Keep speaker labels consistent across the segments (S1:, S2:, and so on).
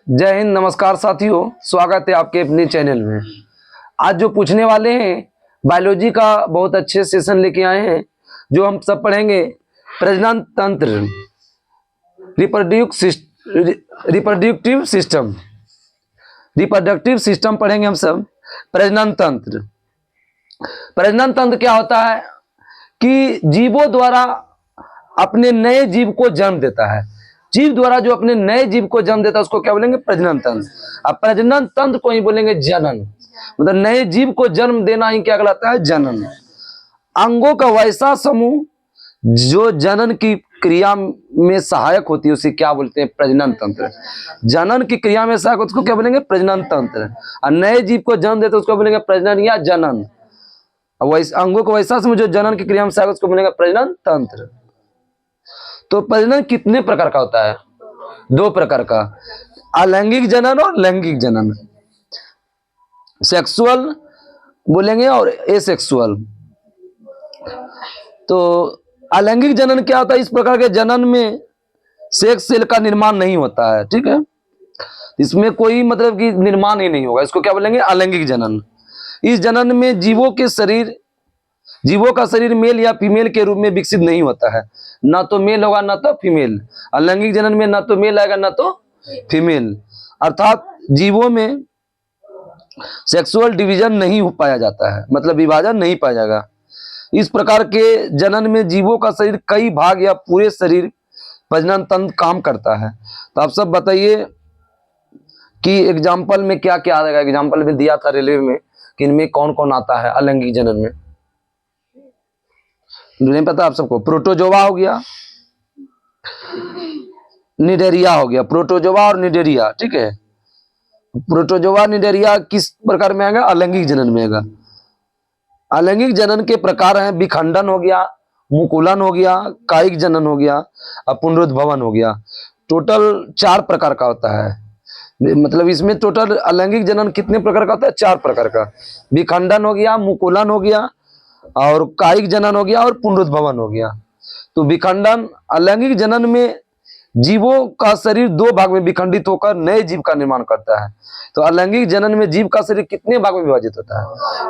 S1: जय हिंद, नमस्कार साथियों, स्वागत है आपके अपने चैनल में। आज जो पूछने वाले हैं बायोलॉजी का बहुत अच्छे सेशन लेके आए हैं, जो हम सब पढ़ेंगे प्रजनन तंत्र, रिप्रोडक्टिव सिस्टम पढ़ेंगे हम सब। प्रजनन तंत्र क्या होता है कि जीवों द्वारा अपने नए जीव को जन्म देता है। जीव द्वारा जो अपने नए जीव को जन्म देता है उसको क्या बोलेंगे? प्रजनन तंत्र। अब प्रजनन तंत्र को ही बोलेंगे जनन, मतलब नए जीव को जन्म देना ही क्या कहलाता है? जनन। अंगों का वैसा समूह जो जनन की क्रिया में सहायक होती है उसे क्या बोलते हैं? प्रजनन तंत्र। जनन की क्रिया में सहायक उसको क्या बोलेंगे? प्रजनन तंत्र। और नए जीव को जन्म देते उसको बोलेंगे प्रजनन या जनन। अंगों का वैसा समूह जो जनन की क्रिया में सहायक उसको बोलेंगे प्रजनन तंत्र। तो प्रजनन कितने प्रकार का होता है? दो प्रकार का, अलैंगिक जनन और लैंगिक जनन। सेक्सुअल बोलेंगे और एसेक्सुअल। तो अलैंगिक जनन क्या होता है? इस प्रकार के जनन में सेक्स सेल का निर्माण नहीं होता है, ठीक है, इसमें कोई मतलब कि निर्माण ही नहीं होगा, इसको क्या बोलेंगे? अलैंगिक जनन। इस जनन में जीवों का शरीर मेल या फीमेल के रूप में विकसित नहीं होता है, ना तो मेल होगा ना तो फीमेल। अलैंगिक जनन में ना तो मेल आएगा ना तो फीमेल, अर्थात जीवों में सेक्सुअल डिवीजन नहीं हो पाया जाता है, मतलब विभाजन नहीं पाया जाएगा। इस प्रकार के जनन में जीवों का शरीर कई भाग या पूरे शरीर प्रजनन तंत्र काम करता है। तो आप सब बताइए कि एग्जाम्पल में क्या क्या आएगा? एग्जाम्पल में दिया था रेलवे में कि इनमें कौन कौन आता है अलैंगिक जनन में, नहीं पता आप सबको? प्रोटोजोआ हो गया, निडेरिया हो गया, प्रोटोजोआ और निडेरिया, ठीक है। प्रोटोजोआ निडेरिया किस प्रकार में आएगा? अलैंगिक जनन में आएगा। अलैंगिक जनन के प्रकार हैं विखंडन हो गया, मुकुलन हो गया, कायिक जनन हो गया और पुनरुद्भवन हो गया। टोटल 4 प्रकार का होता है, मतलब इसमें टोटल अलैंगिक जनन कितने प्रकार का होता है? 4 प्रकार का। विखंडन हो गया, मुकुलन हो गया और कायिक जनन हो गया और पुनरुद्भवन हो गया। तो विखंडन, अलैंगिक जनन में जीवों का शरीर 2 भाग में विखंडित होकर नए जीव का निर्माण करता है। तो अलैंगिक जनन में जीव का शरीर कितने भाग में विभाजित होता है?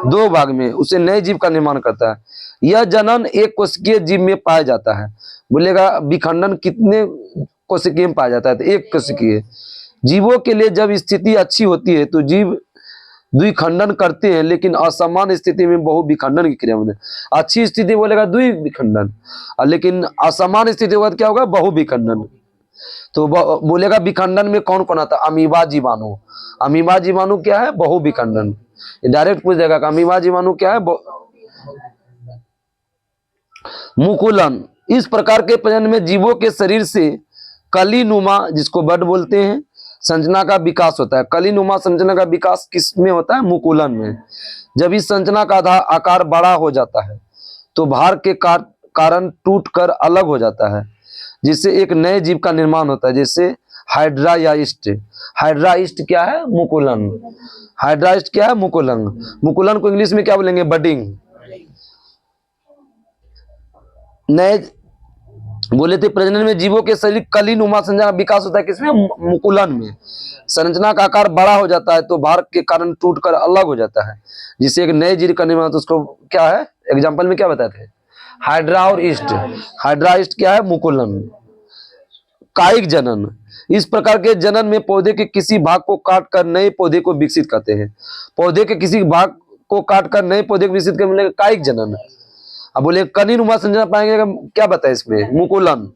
S1: 2 भाग में, उसे नए जीव का निर्माण करता है। यह जनन एक कोशिकीय जीव में पाया जाता है। बोलेगा विखंडन कितने कोशिकीय में पाया जाता है? तो एक कोशिकीय। जीवों के लिए जब स्थिति अच्छी होती है तो जीव द्विखंडन करते हैं, लेकिन असमान स्थिति में बहुविखंडन की क्रिया होती है। अच्छी स्थिति बोलेगा द्विविखंडन, लेकिन असमान स्थिति होगा तो क्या होगा? बहुविखंडन। तो बोलेगा विखंडन में कौन कौन आता है? अमीबा जीवाणु। अमीबा जीवाणु क्या है? बहुविखंडन। डायरेक्ट पूछ देगा अमीबा जीवाणु क्या है? मुकुलन, इस प्रकार के प्रजनन में जीवों के शरीर से कलीनुमा, जिसको बड बोलते हैं, संरचना का विकास होता है। कलीनुमा संरचना का विकास किस में होता है? मुकुलन में। जब इस संरचना का आकार बड़ा हो जाता है तो भार के कारण टूटकर अलग हो जाता है, जिससे एक नए जीव का निर्माण होता है, जैसे हाइड्रा या ईस्ट। हाइड्रा ईस्ट क्या है? मुकुलन। हाइड्रा ईस्ट क्या है? मुकुलन। मुकुलन को इंग्लिश में क्या बोलेंगे? बडिंग। नए बोले थे प्रजनन में जीवों के शरीर कलीनुमा संरचना का विकास होता है, किसमें? मुकुलन में। संरचना का आकार बड़ा हो जाता है तो भार के कारण टूटकर अलग हो जाता है, जिससे एक नए जीव का निर्माण। तो उसको क्या है? एग्जाम्पल में क्या बताए थे? हाइड्रा और ईस्ट। हाइड्रा ईस्ट क्या है? मुकुलन। कायिक जनन, इस प्रकार के जनन में पौधे के किसी भाग को काटकर नए पौधे को विकसित करते हैं। पौधे के किसी भाग को काटकर नए पौधे को विकसित करने का कायिक जनन। अब बोले कलीनुमा संरचना पाएंगे, क्या बताए इसमें? मुकुलन।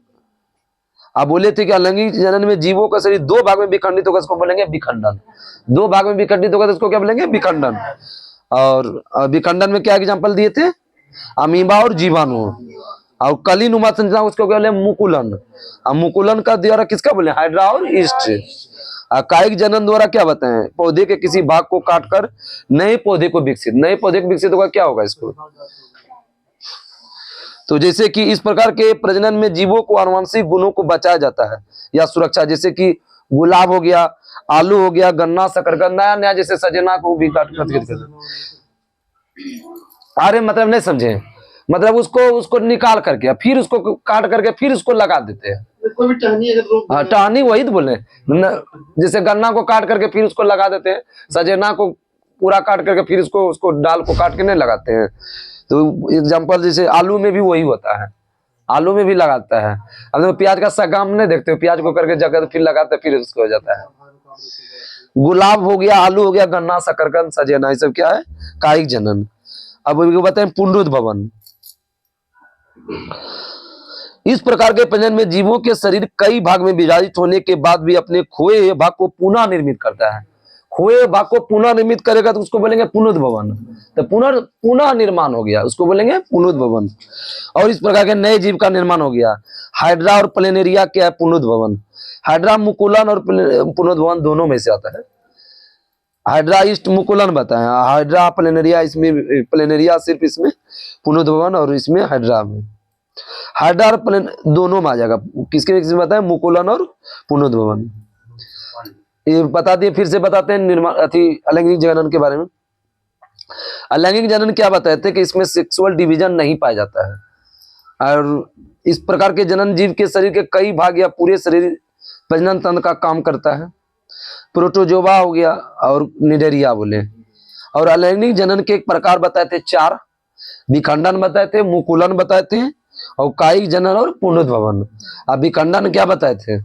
S1: अब बोले थे कि अलैंगिक जनन में जीवों का शरीर 2 भाग में विखंडित होगा, इसको बोलेंगे विखंडन। 2 भाग में विखंडित होगा तो इसको क्या बोलेंगे? विखंडन। और विखंडन में क्या एग्जाम्पल दिए थे? अमीबा और जीवाणु। और कलीनुमा संरचना उसको क्या बोले? मुकुलन। अब मुकुलन का द्वारा किसका बोले? हाइड्रा और ईस्ट। कायिक जनन द्वारा क्या बताएं? पौधे के किसी भाग को काटकर नए पौधे को विकसित। नए पौधे को विकसित होगा, क्या होगा इसको? तो जैसे कि इस प्रकार के प्रजनन में जीवों को आनुवंशिक गुणों को बचाया जाता है या सुरक्षा, जैसे कि गुलाब हो गया, आलू हो गया, गन्ना, शकरकंद, नया जैसे सजना को भी काट कर। अरे मतलब नहीं समझे, मतलब उसको निकाल करके फिर उसको काट करके फिर उसको लगा देते हैं।
S2: कोई भी टहनी अगर रोक
S1: हाँ टहनी वही तो बोले जैसे गन्ना को काट करके फिर उसको लगा देते हैं, सजेना को पूरा काट करके फिर उसको डाल को काट के नहीं लगाते हैं। तो एग्जाम्पल जैसे आलू में भी वही होता है, आलू में भी लगाता है। अब तो प्याज का सगाम नहीं देखते हो, प्याज को करके जगह फिर लगाते फिर उसको हो जाता है। गुलाब हो गया, आलू हो गया, गन्ना, शकरकंद, सजेना, ये सब क्या है? कायिक जनन। अब बताएं पुनरुद्ध भवन। इस प्रकार के प्रजनन में जीवों के शरीर कई भाग में विभाजित होने के बाद भी अपने खोए हुए भाग को पुनः निर्मित करता है। खोए हुए भाग को पुनः निर्मित करेगा तो उसको बोलेंगे पुनरुद्ध भवन। तो पुनः निर्माण हो गया, उसको बोलेंगे पुनरुद्ध भवन। और इस प्रकार के नए जीव का निर्माण हो गया। हाइड्रा और प्लेनेरिया क्या है? पुनरुद्ध भवन। हाइड्रा मुकुलन और पुनरुद्ध भवन दोनों में से आता है। हाइड्रा ईस्ट मुकुलन बताएं, हाइड्रा प्लेनेरिया, इसमें प्लेनेरिया सिर्फ इसमें पुनरुद्ध भवन और इसमें हाइड्रा में। हाइड्रा और प्लेन दोनों में आ जाएगा। किसके किसमें बताएं? मुकुलन और पुनरुद्ध भवन। ये बता दिए, फिर से बताते हैं निर्माण अलैंगिक जनन के बारे में। अलैंगिक जनन क्या बताते हैं कि इसमें सेक्सुअल डिवीजन नहीं पाया जाता है और इस प्रकार के जनन जीव के शरीर के कई भाग या पूरे शरीर प्रजनन तंत्र का काम करता है। प्रोटोजोवा हो गया और निडेरिया बोले। और अलैंगिक जनन के एक प्रकार बताए थे 4, विखंडन बताए थे, मुकुलन बताए थे और कायिक जनन और पुनरुद्ध भवन। अब विखंडन क्या बताए थे?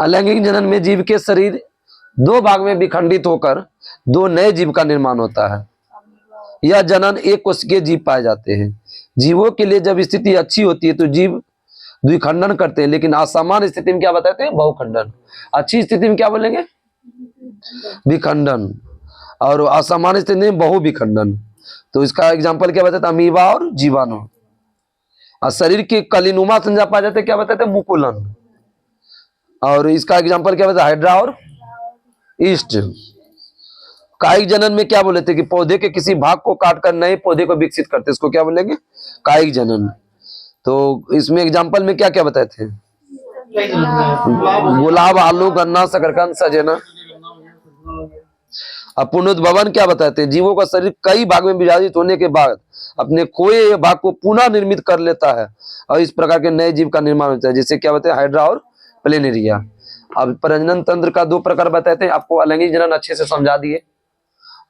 S1: अलैंगिक जनन में जीव के शरीर 2 भाग में विखंडित होकर 2 नए जीव का निर्माण होता है। यह जनन एक कोशिकीय जीव पाए जाते हैं। जीवों के लिए जब स्थिति अच्छी होती है तो जीव द्विखंडन करते हैं, लेकिन असामान्य स्थिति में क्या बताते हैं? बहुखंडन। अच्छी स्थिति में क्या बोलेंगे? विखंडन, और असामान्य स्थिति में बहुविखंडन। तो इसका एग्जाम्पल क्या बताते हैं? अमीबा और जीवाणु। और शरीर के कलिनुमा संज्ञा पाए जाते हैं, क्या बताते हैं? मुकुलन। और इसका एग्जाम्पल क्या बताया? हाइड्रा और ईस्ट। कायिक जनन में क्या बोले थे कि पौधे के किसी भाग को काटकर नए पौधे को विकसित करते, इसको क्या बोलेंगे? कायिक जनन। तो इसमें एग्जाम्पल में क्या क्या बताए थे? गुलाब, आलू, गन्ना, शकरकंद, सजेना। अब पुनरुद्ध भवन क्या बताते हैं? जीवों का शरीर कई भाग में विभाजित होने के बाद अपने खोए भाग को पुनः निर्मित कर लेता है और इस प्रकार के नए जीव का निर्माण होता है, जैसे क्या बताते हैं? हाइड्रा और प्लेनेरिया। अब प्रजनन तंत्र का 2 प्रकार बताते हैं। आपको अलैंगिक जनन अच्छे से समझा दिए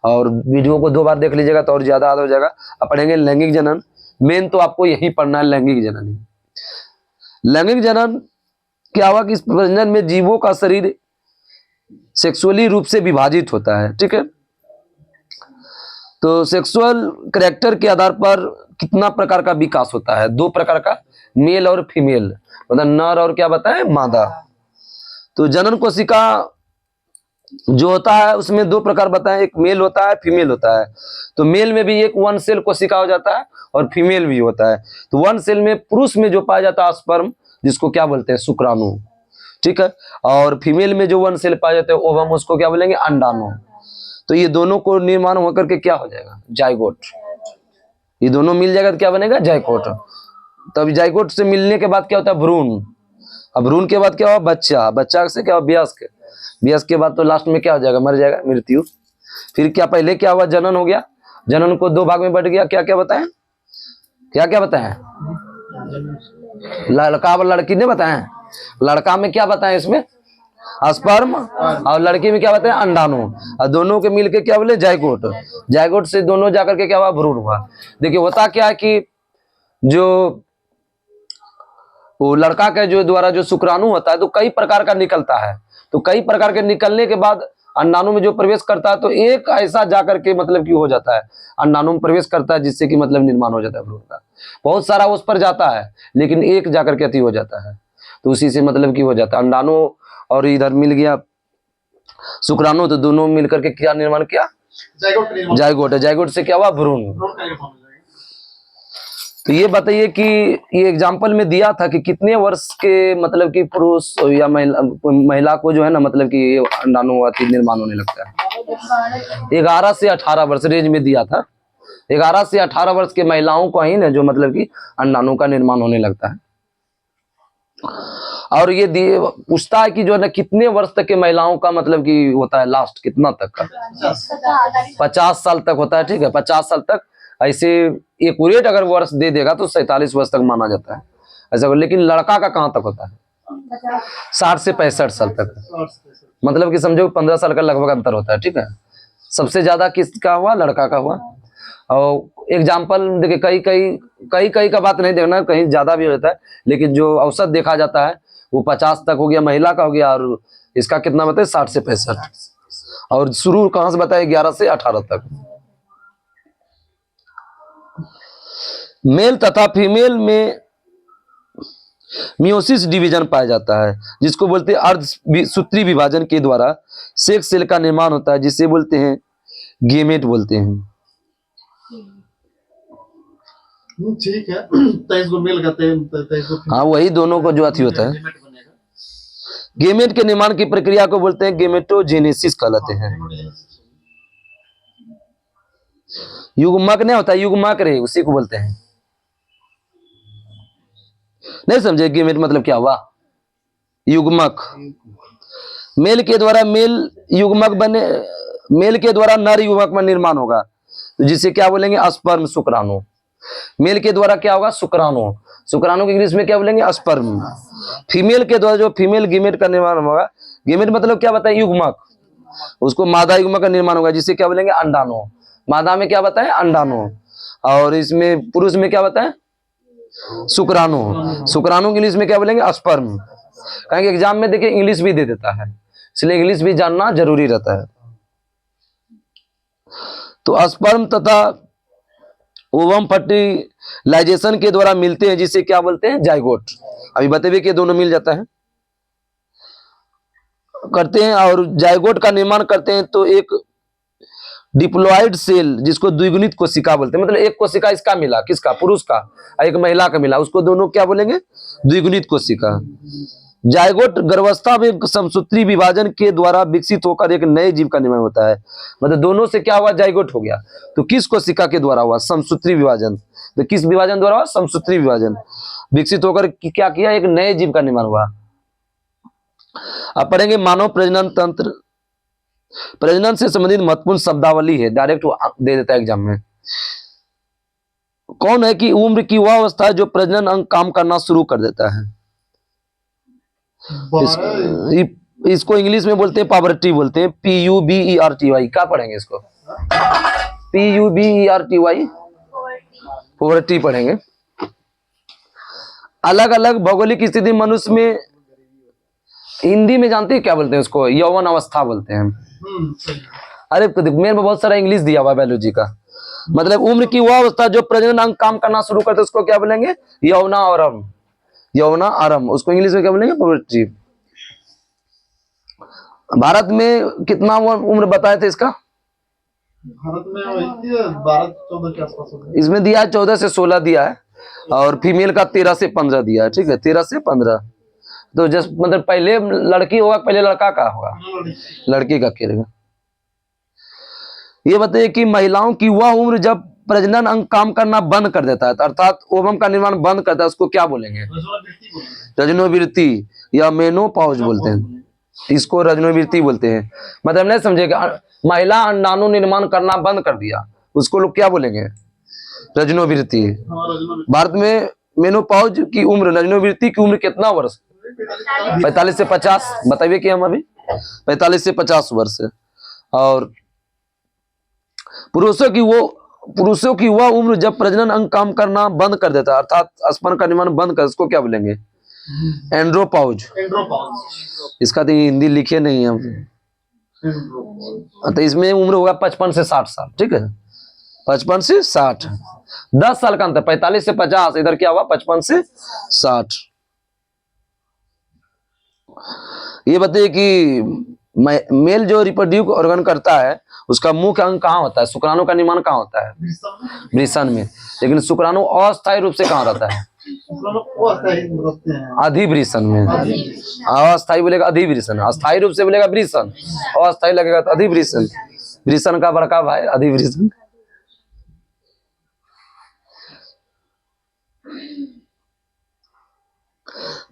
S1: और वीडियो को 2 बार देख लीजिएगा तो और ज्यादा याद हो जाएगा। अब पढ़ेंगे लैंगिक जनन। मेन तो आपको यही पढ़ना है, लैंगिक जनन। लैंगिक जनन क्या हुआ कि इस प्रजनन में जीवों का शरीर सेक्सुअली रूप से विभाजित होता है, ठीक है। तो सेक्सुअल कैरेक्टर के आधार पर कितना प्रकार का विकास होता है? 2 प्रकार का, मेल और फीमेल, मतलब नर और क्या बताएं? मादा। तो जनन कोशिका जो होता है उसमें 2 प्रकार बताएं, एक मेल होता है, फीमेल होता है। तो मेल में भी एक 1 सेल कोशिका हो जाता है और फीमेल भी होता है। तो 1 सेल में पुरुष में जो पाया जाता है स्पर्म, जिसको क्या बोलते हैं? शुक्राणु, ठीक है। और फीमेल में जो 1 सेल पाया जाता है ओवम, उसको क्या बोलेंगे? अंडाणु। तो ये दोनों को निर्माण होकर के क्या हो जाएगा? जाइगोट। ये दोनों मिल जाएगा तो क्या बनेगा? जाइगोट। तब जाइगोट से मिलने के बाद क्या होता है? भ्रूण। अब भ्रूण के बाद क्या हुआ? बच्चा। बच्चा से क्या हुआ? वयस्क। वयस्क के बाद तो लास्ट में क्या हो जाएगा? मर जाएगा, मृत्यु। फिर क्या पहले क्या हुआ? जनन हो गया। जनन को 2 भाग में बट गया। क्या क्या बताएं? क्या क्या बताएं? लड़का और लड़की ने बताएं। लड़का में क्या बताएं? इसमें स्पर्म, और लड़की में क्या बताएं? अंडाणु। और दोनों के मिलके क्या बोले? जाइगोट। जाइगोट से दोनों जाकर के क्या हुआ? भ्रूण हुआ। देखिए होता क्या है कि जो वो लड़का के जो द्वारा जो शुक्राणु होता है तो कई प्रकार का निकलता है। तो कई प्रकार के निकलने के बाद अंडाणु में जो प्रवेश करता है तो एक ऐसा जाकर के मतलब कि हो जाता है, अंडाणु में प्रवेश करता है, जिससे कि मतलब निर्माण हो जाता है भ्रूण का। बहुत सारा उस पर जाता है लेकिन एक जाकर के अति हो जाता है, तो उसी से मतलब कि हो जाता है अंडाणु और इधर मिल गया शुक्राणु, तो दोनों मिलकर के क्या निर्माण किया? जाइगोट। जाइगोट से क्या हुआ? भ्रूण। तो ये बताइए कि ये एग्जाम्पल में दिया था कि कितने वर्ष के मतलब कि पुरुष या महिला को जो है ना मतलब कि ये अंडाणु अति निर्माण होने लगता है? 11 से 18 वर्ष रेंज में दिया था। 11 से 18 वर्ष के महिलाओं को ही ना जो मतलब कि अंडाणु का निर्माण होने लगता है। और ये पूछता है कि जो है ना कितने वर्ष तक के महिलाओं का मतलब कि होता है लास्ट कितना तक का? 50 साल तक होता है, ठीक है। 50 साल तक ऐसे एक्यूरेट अगर वर्ष दे देगा तो 47 वर्ष तक माना जाता है ऐसा। लेकिन लड़का का कहाँ तक होता है? 60 से 65 साल तक, मतलब कि समझो 15 साल का लगभग अंतर होता है, ठीक है। सबसे ज्यादा किसका हुआ? लड़का का हुआ। और एग्जाम्पल देखिए, कई का बात नहीं देखना, कहीं ज्यादा भी होता है, लेकिन जो औसत देखा जाता है वो 50 तक हो गया, महिला का हो गया, और इसका कितना बताए? 60 से 65। और शुरू कहां से बताए? 11 से 18 तक। मेल तथा फीमेल में मियोसिस डिवीजन पाया जाता है, जिसको बोलते हैं अर्धसूत्री विभाजन के द्वारा सेक्स सेल का निर्माण होता है, जिसे बोलते हैं गेमेट बोलते हैं।
S2: ठीक है, 23 को मेल कहते हैं, 23 को
S1: हाँ, वही दोनों को जो अथी होता है। गेमेट के निर्माण की प्रक्रिया को बोलते हैं गेमेटोजेनेसिस कहलाते हैं। युग्मक नहीं होता, युग्मक रे, उसी को बोलते हैं। नहीं समझे? गेमेट मतलब क्या हुआ? युग्मक। मेल के द्वारा मेल युग्मक बने, मेल के द्वारा नर युग्मक में निर्माण होगा, तो जिसे क्या बोलेंगे? स्पर्म, शुक्राणु। मेल के द्वारा क्या होगा? शुक्राणु। शुक्राणु की इंग्लिश में क्या बोलेंगे? स्पर्म। फीमेल के द्वारा जो फीमेल गेमेट का निर्माण होगा, गेमेट मतलब क्या बताए? युग्मक। उसको मादा युग्मक का निर्माण होगा, जिसे क्या बोलेंगे? अंडाणु। मादा में क्या बताए? अंडाणु। और इसमें पुरुष में क्या बताए? शुक्राणु। शुक्राणु की इंग्लिश में क्या बोलेंगे? स्पर्म। कहेंगे एग्जाम में देखिए इंग्लिश भी दे देता है, इसलिए इंग्लिश भी जानना जरूरी रहता है। तो स्पर्म तथा ओवम फर्टिलाइजेशन के द्वारा मिलते हैं, जिसे क्या बोलते हैं? जाइगोट। अभी बतेबे कि दोनों मिल जाता है, करते हैं, और जाइगोट का निर्माण करते हैं। तो एक डिप्लॉयड सेल, जिसको द्विगुणित कोशिका बोलते हैं, मतलब एक कोशिका इसका मिला, किसका? पुरुष का, और एक महिला का मिला, उसको दोनों क्या बोलेंगे? द्विगुणित कोशिका। जाइगोट गर्भावस्था में समसूत्री विभाजन के द्वारा विकसित होकर एक नए जीव का निर्माण होता है। मतलब दोनों से क्या हुआ? जाइगोट हो गया। तो किस कोशिका के द्वारा हुआ? समसूत्री विभाजन। तो किस विभाजन द्वारा हुआ? समसूत्री विभाजन। विकसित होकर क्या किया? एक नए जीव का निर्माण हुआ। अब पढ़ेंगे मानव प्रजनन तंत्र। प्रजनन से संबंधित महत्वपूर्ण शब्दावली है, डायरेक्ट दे देता है एग्जाम में। कौन है कि उम्र की वह अवस्था है जो प्रजनन अंग काम करना शुरू कर देता है? इसको इंग्लिश में बोलते हैं पावर्टी, बोलते हैं PUBERTY। क्या पढ़ेंगे इसको? PUBERTY, पोवर्टी पढ़ेंगे। अलग अलग भौगोलिक स्थिति मनुष्य में, हिंदी में जानते हैं क्या बोलते हैं उसको? यौवन अवस्था बोलते हैं। अरे मेरे में बहुत सारा इंग्लिश दिया हुआ बायोलॉजी का। मतलब उम्र की वह अवस्था जो प्रजनन अंग काम करना शुरू करते हैं, उसको क्या बोलेंगे? यौवना आरंभ। यौवना आरंभ, उसको इंग्लिश में क्या बोलेंगे? पोवर्टी। भारत में कितना उम्र बताए थे इसका?
S2: भारत में 12-14 के आसपास होता है।
S1: इसमें दिया है 14 से 16 दिया है, और फीमेल का 13 से 15 दिया है, ठीक है, 13 से 15। तो जस्ट मतलब पहले लड़की होगा, पहले लड़का का होगा? लड़की का खेलेगा। ये बताइए कि महिलाओं की वह उम्र जब प्रजनन अंग काम करना बंद कर देता है, अर्थात ओवम का निर्माण बंद करता है, उसको क्या बोलेंगे? रजनोवृत्ति या मेनोपॉज बोलते हैं। इसको रजनोवृत्ति बोलते हैं। मतलब नहीं समझेगा, महिला अंडाणु निर्माण करना बंद कर दिया, उसको लोग क्या बोलेंगे? रजनोवृत्ति। भारत में मेनोपॉज की उम्र, रजनोवृत्ति की उम्र कितना वर्ष? 45 से 50। बताइए कि हम अभी 45 से 50 वर्ष है। और पुरुषों की वह उम्र जब प्रजनन अंग काम करना बंद कर देता है, अर्थात स्पर्म का निर्माण बंद कर, उसको क्या बोलेंगे? एंड्रोपॉज। इसका तो हिंदी लिखे नहीं है, तो इसमें उम्र होगा 55 से 60 साल, ठीक है, 55 से 60, 10 साल का अंतर। 45 से 50, इधर क्या हुआ? 55 से 60। ये बताइए कि मेल जो रिप्रोड्यूस ऑर्गन करता है, उसका मुख्य अंग कहाँ होता है? शुक्राणु का निर्माण कहाँ होता है? वृषण में। लेकिन शुक्राणु अस्थायी रूप से कहाँ रहता है? अधिवृषण में। अस्थायी बोलेगा अधिवृषण, अस्थायी रूप से बोलेगा वृषण, अस्थायी लगेगा तो अधिवृषण। वृषण का बड़का भाई अधिवृषण।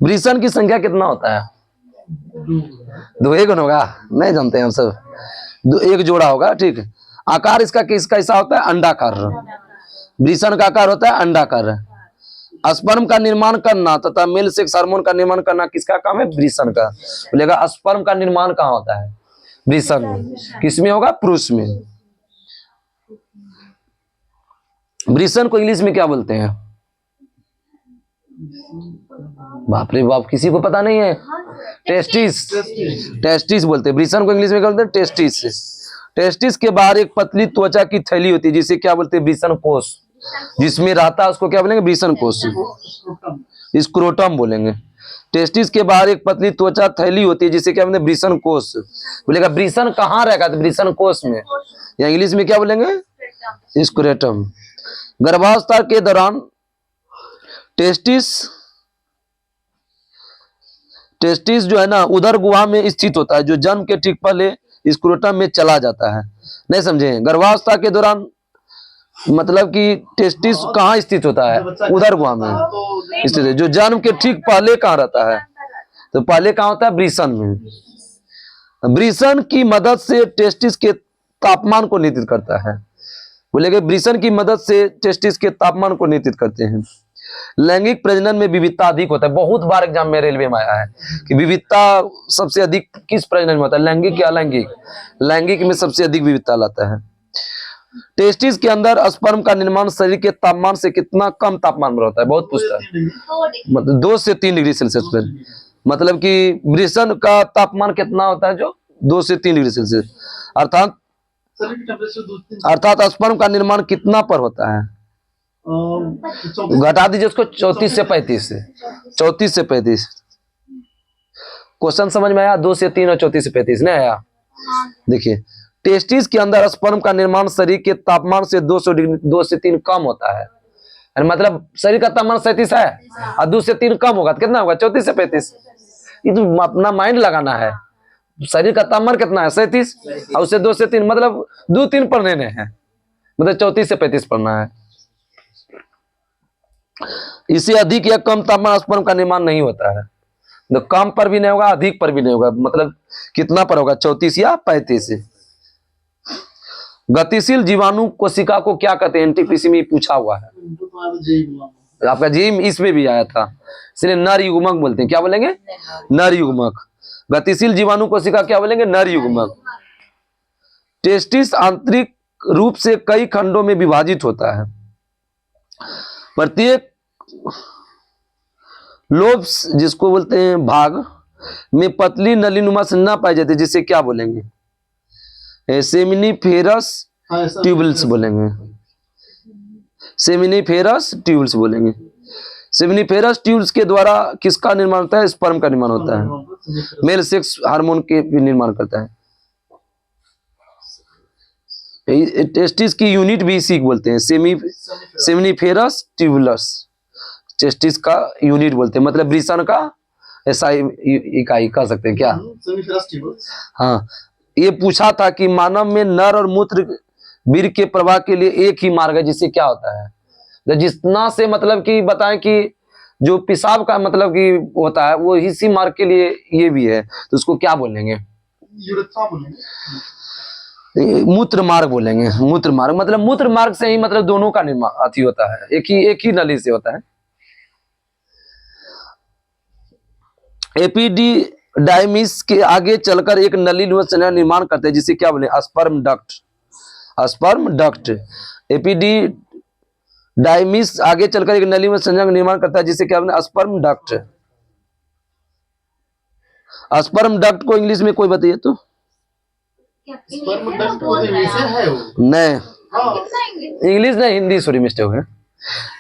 S1: वृषण की संख्या कितना होता है? 2 एक होगा, नहीं जानते हैं हम सब। एक जोड़ा होगा, ठीक है। आकार इसका किस कैसा होता है? अंडाकार। वृषण का आकार होता है अंडाकार। स्पर्म का निर्माण करना तथा मेल सेक्स हार्मोन का निर्माण करना किसका काम है? वृषण का। बोलेगा स्पर्म का निर्माण कहाँ होता है? वृषण में। किसमें होगा? पुरुष में। वृषण को इंग्लिश में क्या बोलते हैं? बाप रे बाप, किसी को पता नहीं है? टेस्टिस। टेस्टिस बोलते हैं वृषण को, इंग्लिश में क्या बोलते हैं? टेस्टिस। टेस्टिस के बाहर एक पतली त्वचा की थैली होती है जिसे क्या बोलते हैं? वृषण कोष। जिसमें रहता है उसको क्या बोलेंगे? वृषण कोष, स्क्रोटम बोलेंगे। टेस्टिस के बाहर एक पतली त्वचा थैली होती है जिसे क्या बोलते हैं? वृषण कोष। बोलेगा वृषण कहाँ रहेगा? तो वृषण कोष में, या इंग्लिश में क्या बोलेंगे? स्क्रोटम। गर्भावस्था के दौरान टेस्टिस जो है ना उदर गुहा में स्थित होता है, जो जन्म के ठीक पहले स्क्रोटम में चला जाता है। नहीं समझे? गर्भावस्था के दौरान मतलब कि टेस्टिस कहाँ स्थित होता है? उदर गुहा में स्थित है, जो जन्म के ठीक पहले कहाँ रहता है? तो पहले कहाँ होता है? वृषण में। वृषण की मदद से टेस्टिस के तापमान को नियंत्रित करता है। बोलेंगे वृषण की मदद से टेस्टिस के तापमान को नियंत्रित करते हैं। लैंगिक प्रजनन में विविधता अधिक होता है। बहुत बार एग्जाम में रेलवे में आया है कि विविधता सबसे अधिक किस प्रजनन में होता है? लैंगिक या अलैंगिक? लैंगिक में सबसे अधिक विविधता लाता है। टेस्टिस के अंदर स्पर्म का निर्माण शरीर के तापमान से कितना कम तापमान में होता है? बहुत पूछता है। मतलब 2 से 3 डिग्री सेल्सियस पर। मतलब कि वृषण का तापमान कितना होता है? जो 2 से 3 डिग्री सेल्सियस। अर्थात स्पर्म का निर्माण कितना पर होता है? घटा दीजिए उसको 34 से 35 से। 34 से 35। क्वेश्चन समझ में आया? 2 से 3 और 34 से 35 नहीं आया? देखिए टेस्टिस के अंदर स्पर्म का निर्माण शरीर के तापमान से 2 से 3 कम होता है। मतलब शरीर का तापमान 37 है और 2 से 3 कम होगा तो कितना होगा? 34 से 35। ये तो अपना माइंड लगाना है। शरीर का तापमान कितना है? 37 और उससे 2 से 3 मतलब 2-3 पढ़ने हैं, मतलब 34 से 35 पढ़ना है। इससे अधिक या कम तापमान स्पर्म का निर्माण नहीं होता है। तो कम पर भी नहीं होगा, अधिक पर भी नहीं होगा। मतलब कितना पर होगा? 34 या 35 से। गतिशील जीवाणु कोशिका को क्या कहते हैं? एनटीपीसी में पूछा हुआ है। आपका जीम इसमें भी आया था, इसलिए नर युग्मक बोलते हैं। क्या बोलेंगे? नर युग्मक। गतिशील जीवाणु कोशिका क्या बोलेंगे? नर युग्मक। टेस्टिस आंतरिक रूप से कई खंडों में विभाजित होता है। प्रत्येक लोब्स जिसको बोलते हैं भाग में पतली नलीनुमा संरचना पाई जाती है जिसे क्या बोलेंगे? सेमिनिफेरस ट्यूबल्स बोलेंगे। सेमिनिफेरस ट्यूबल्स बोलेंगे। सेमिनिफेरस ट्यूबल्स के द्वारा किसका निर्माण होता है? स्पर्म का निर्माण होता है। मेल सेक्स हार्मोन के भी निर्माण करता है। टेस्टिस की यूनिट भी इसी बोलते हैं, सेमिनिफेरस ट्यूबुलस। टेस्टिस का यूनिट बोलते हैं, मतलब वृषण का ऐसा इकाई कह सकते हैं क्या? हाँ, ये पूछा था कि मानव में नर और मूत्र वीर्य के प्रवाह के लिए एक ही मार्ग है, जिससे क्या होता है? तो जितना से मतलब कि बताएं कि जो पेशाब का मतलब कि होता है वो इसी मार्ग के लिए ये भी है, तो उसको क्या बोलेंगे? मूत्र मार्ग बोलेंगे। मूत्र मार्ग मतलब मूत्र मार्ग से ही मतलब दोनों का निर्माण अति होता है, एक ही नली से होता है। एपिडिडाइमिस के आगे चलकर एक नली संरचना निर्माण करते हैं जिसे क्या बोले? Sperm duct. Sperm duct. Epididymis आगे चलकर एक नली संरचना का निर्माण करता है जिसे क्या बोले? Sperm duct. स्पर्म डक्ट को इंग्लिश में कोई बताइए तो? नहीं, इंग्लिश नहीं, हिंदी, सॉरी मिस्टेक हो गया।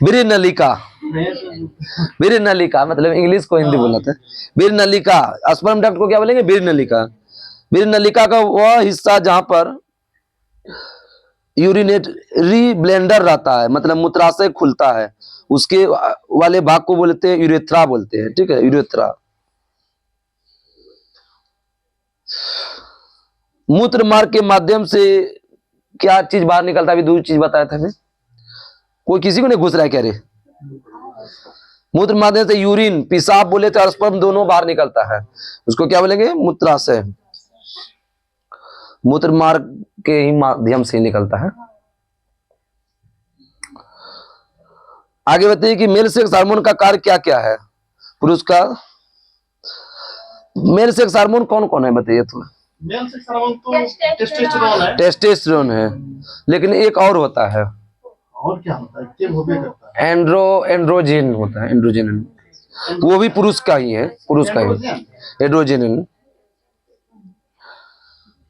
S1: वीर्य नलिका। वीर्य नलिका मतलब इंग्लिश को हिंदी बोलना था। वीर्य नलिका। स्पर्म डक्ट को क्या बोलेंगे? वीर्य नलिका। वीर्य नलिका का वह हिस्सा जहां पर यूरिनेटरी ब्लेंडर रहता है, मतलब मूत्राशय खुलता है, उसके वाले भाग को बोलते हैं यूरेथ्रा बोलते हैं। ठीक है, यूरेथ्रा। मूत्र मार्ग के माध्यम से क्या चीज बाहर निकलता है? अभी 2 चीज बताया था हमें। कोई किसी को नहीं घुस रहा है क्या रे? मूत्र माध्यम से यूरिन, पेशाब बोले तो स्पर्म दोनों बाहर निकलता है, उसको क्या बोलेंगे? मूत्राशय। मूत्र मार्ग के ही माध्यम से निकलता है। आगे बताइए कि मेल सेक्स हार्मोन का कार्य क्या क्या है पुरुष का। मेल सेक्स हार्मोन कौन कौन है बताइए तो।
S2: मेल सेक्स हार्मोन तो टेस्टोस्टेरोन है।
S1: टेस्टोस्टेरोन है, लेकिन एक और होता है,
S2: और क्या होता है, क्या होबे करता है?
S1: एंड्रोजन होता है, एंड्रोजन, वो भी पुरुष का ही है, पुरुष का ही एंड्रोजन।